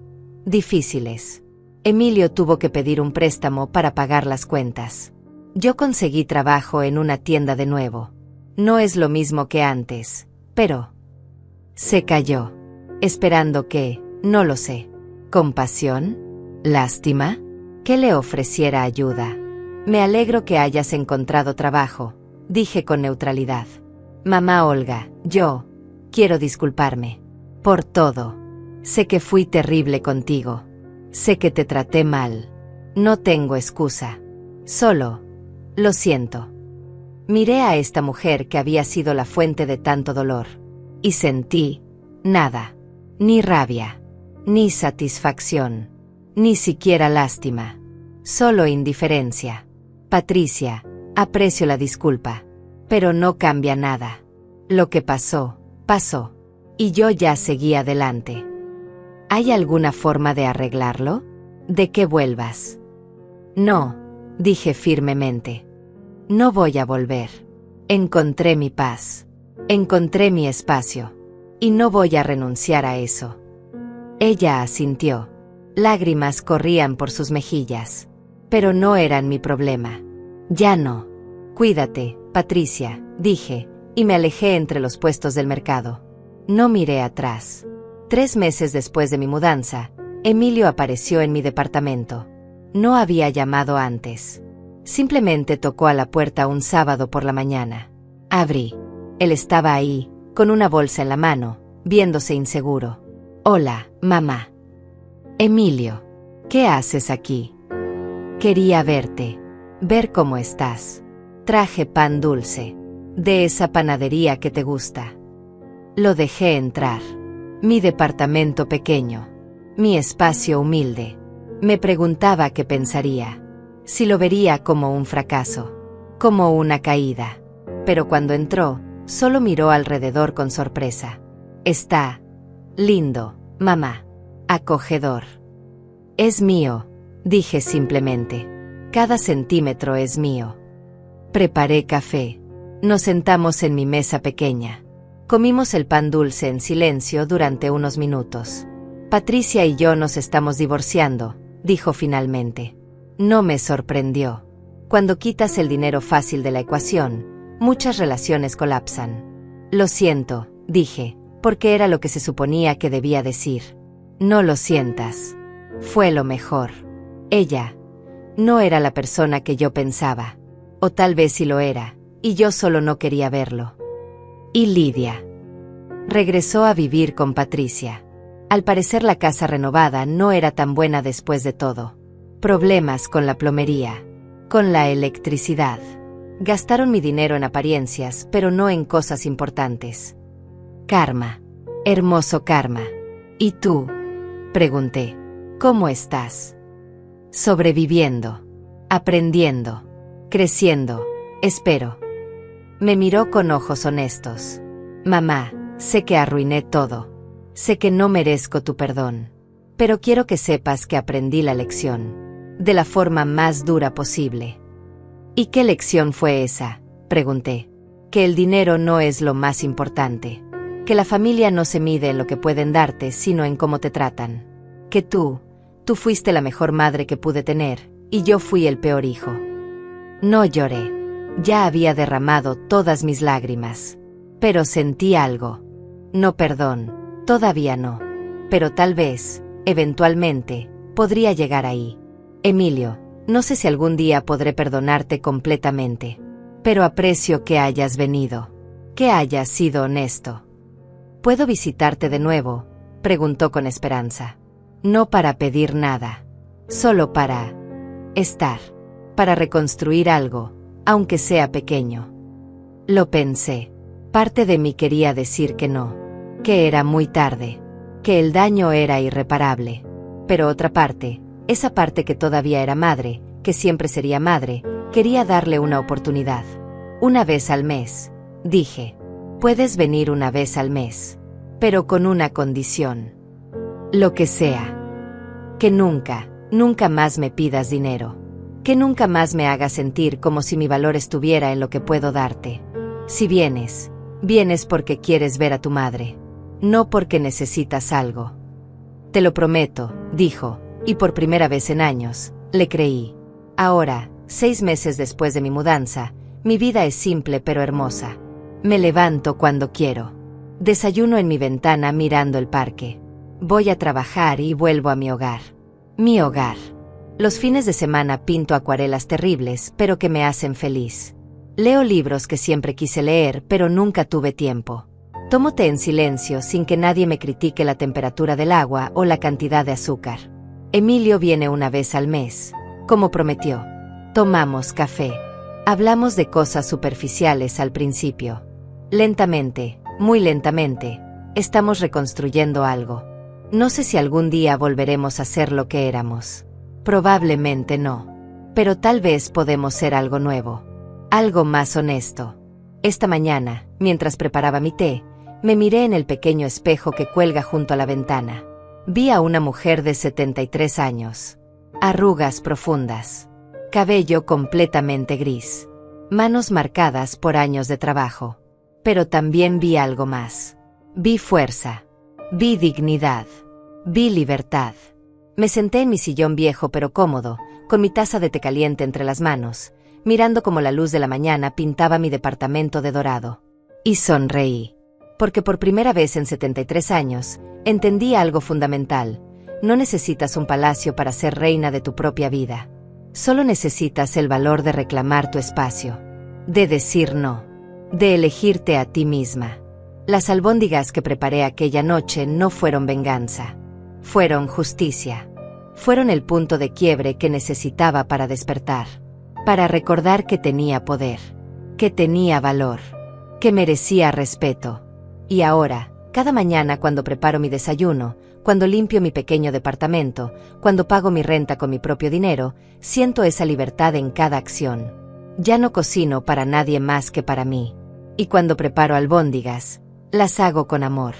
difíciles. Emilio tuvo que pedir un préstamo para pagar las cuentas. Yo conseguí trabajo en una tienda de nuevo. No es lo mismo que antes, pero…». Se calló, esperando que, no lo sé, compasión, lástima, que le ofreciera ayuda. «Me alegro que hayas encontrado trabajo», dije con neutralidad. «Mamá Olga, yo quiero disculparme por todo. Sé que fui terrible contigo. Sé que te traté mal. No tengo excusa. Solo, lo siento». Miré a esta mujer que había sido la fuente de tanto dolor. Y sentí nada. Ni rabia. Ni satisfacción. Ni siquiera lástima. Solo indiferencia. «Patricia, aprecio la disculpa. Pero no cambia nada. Lo que pasó, pasó. Y yo ya seguí adelante. ¿Hay alguna forma de arreglarlo? ¿De que vuelvas?». «No», dije firmemente. «No voy a volver. Encontré mi paz. Encontré mi espacio. Y no voy a renunciar a eso». Ella asintió. Lágrimas corrían por sus mejillas. Pero no eran mi problema. «Ya no. Cuídate, Patricia», dije, y me alejé entre los puestos del mercado. No miré atrás. 3 meses después de mi mudanza, Emilio apareció en mi departamento. No había llamado antes. Simplemente tocó a la puerta un sábado por la mañana. Abrí. Él estaba ahí, con una bolsa en la mano, viéndose inseguro. «Hola, mamá». «Emilio, ¿qué haces aquí?». «Quería verte. Ver cómo estás. Traje pan dulce. De esa panadería que te gusta». Lo dejé entrar. Mi departamento pequeño. Mi espacio humilde. Me preguntaba qué pensaría. Si lo vería como un fracaso. Como una caída. Pero cuando entró, solo miró alrededor con sorpresa. «Está lindo, mamá. Acogedor». «Es mío», dije simplemente. «Cada centímetro es mío». Preparé café. Nos sentamos en mi mesa pequeña. Comimos el pan dulce en silencio durante unos minutos. «Patricia y yo nos estamos divorciando», dijo finalmente. No me sorprendió. Cuando quitas el dinero fácil de la ecuación, muchas relaciones colapsan. «Lo siento», dije, porque era lo que se suponía que debía decir. «No lo sientas. Fue lo mejor». Ella no era la persona que yo pensaba. O tal vez sí lo era, y yo solo no quería verlo. Y Lidia regresó a vivir con Patricia. Al parecer la casa renovada no era tan buena después de todo. Problemas con la plomería, con la electricidad. Gastaron mi dinero en apariencias, pero no en cosas importantes. «Karma. Hermoso karma. ¿Y tú?», pregunté. «¿Cómo estás?». «Sobreviviendo. Aprendiendo. Creciendo. Espero». Me miró con ojos honestos. «Mamá, sé que arruiné todo. Sé que no merezco tu perdón. Pero quiero que sepas que aprendí la lección. De la forma más dura posible». «¿Y qué lección fue esa?», pregunté. «Que el dinero no es lo más importante. Que la familia no se mide en lo que pueden darte, sino en cómo te tratan. Que tú fuiste la mejor madre que pude tener, y yo fui el peor hijo». No lloré. Ya había derramado todas mis lágrimas. Pero sentí algo. No, perdón, todavía no. Pero tal vez, eventualmente, podría llegar ahí. Emilio, no sé si algún día podré perdonarte completamente. Pero aprecio que hayas venido. Que hayas sido honesto. ¿Puedo visitarte de nuevo?, preguntó con esperanza. No para pedir nada. Solo para estar. Para reconstruir algo, aunque sea pequeño. Lo pensé. Parte de mí quería decir que no. Que era muy tarde. Que el daño era irreparable. Pero otra parte, esa parte que todavía era madre, que siempre sería madre, quería darle una oportunidad. Una vez al mes, dije. Puedes venir una vez al mes. Pero con una condición. Lo que sea. Que nunca, nunca más me pidas dinero. Que nunca más me hagas sentir como si mi valor estuviera en lo que puedo darte. Si vienes, vienes porque quieres ver a tu madre. No porque necesitas algo. Te lo prometo, dijo, y por primera vez en años, le creí. Ahora, 6 meses después de mi mudanza, mi vida es simple pero hermosa. Me levanto cuando quiero. Desayuno en mi ventana mirando el parque. Voy a trabajar y vuelvo a mi hogar. Mi hogar. Los fines de semana pinto acuarelas terribles, pero que me hacen feliz. Leo libros que siempre quise leer, pero nunca tuve tiempo. Tomo té en silencio sin que nadie me critique la temperatura del agua o la cantidad de azúcar. Emilio viene una vez al mes, como prometió. Tomamos café. Hablamos de cosas superficiales al principio. Lentamente, muy lentamente, estamos reconstruyendo algo. No sé si algún día volveremos a ser lo que éramos. Probablemente no. Pero tal vez podemos ser algo nuevo. Algo más honesto. Esta mañana, mientras preparaba mi té, me miré en el pequeño espejo que cuelga junto a la ventana. Vi a una mujer de 73 años. Arrugas profundas. Cabello completamente gris. Manos marcadas por años de trabajo. Pero también vi algo más. Vi fuerza. Vi dignidad. Vi libertad. Me senté en mi sillón viejo pero cómodo, con mi taza de té caliente entre las manos, mirando cómo la luz de la mañana pintaba mi departamento de dorado. Y sonreí. Porque por primera vez en 73 años, entendí algo fundamental. No necesitas un palacio para ser reina de tu propia vida. Solo necesitas el valor de reclamar tu espacio. De decir no. De elegirte a ti misma. Las albóndigas que preparé aquella noche no fueron venganza. Fueron justicia. Fueron el punto de quiebre que necesitaba para despertar. Para recordar que tenía poder. Que tenía valor. Que merecía respeto. Y ahora, cada mañana cuando preparo mi desayuno, cuando limpio mi pequeño departamento, cuando pago mi renta con mi propio dinero, siento esa libertad en cada acción. Ya no cocino para nadie más que para mí. Y cuando preparo albóndigas, las hago con amor.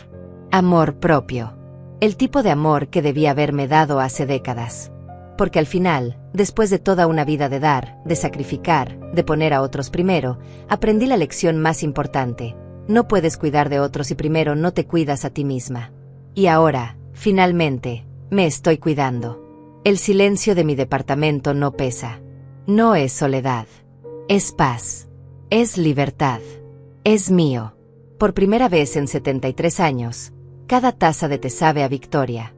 Amor propio. El tipo de amor que debí haberme dado hace décadas. Porque al final, después de toda una vida de dar, de sacrificar, de poner a otros primero, aprendí la lección más importante. No puedes cuidar de otros si primero no te cuidas a ti misma. Y ahora, finalmente, me estoy cuidando. El silencio de mi departamento no pesa. No es soledad. Es paz. Es libertad. Es mío. Por primera vez en 73 años, cada taza de té sabe a victoria.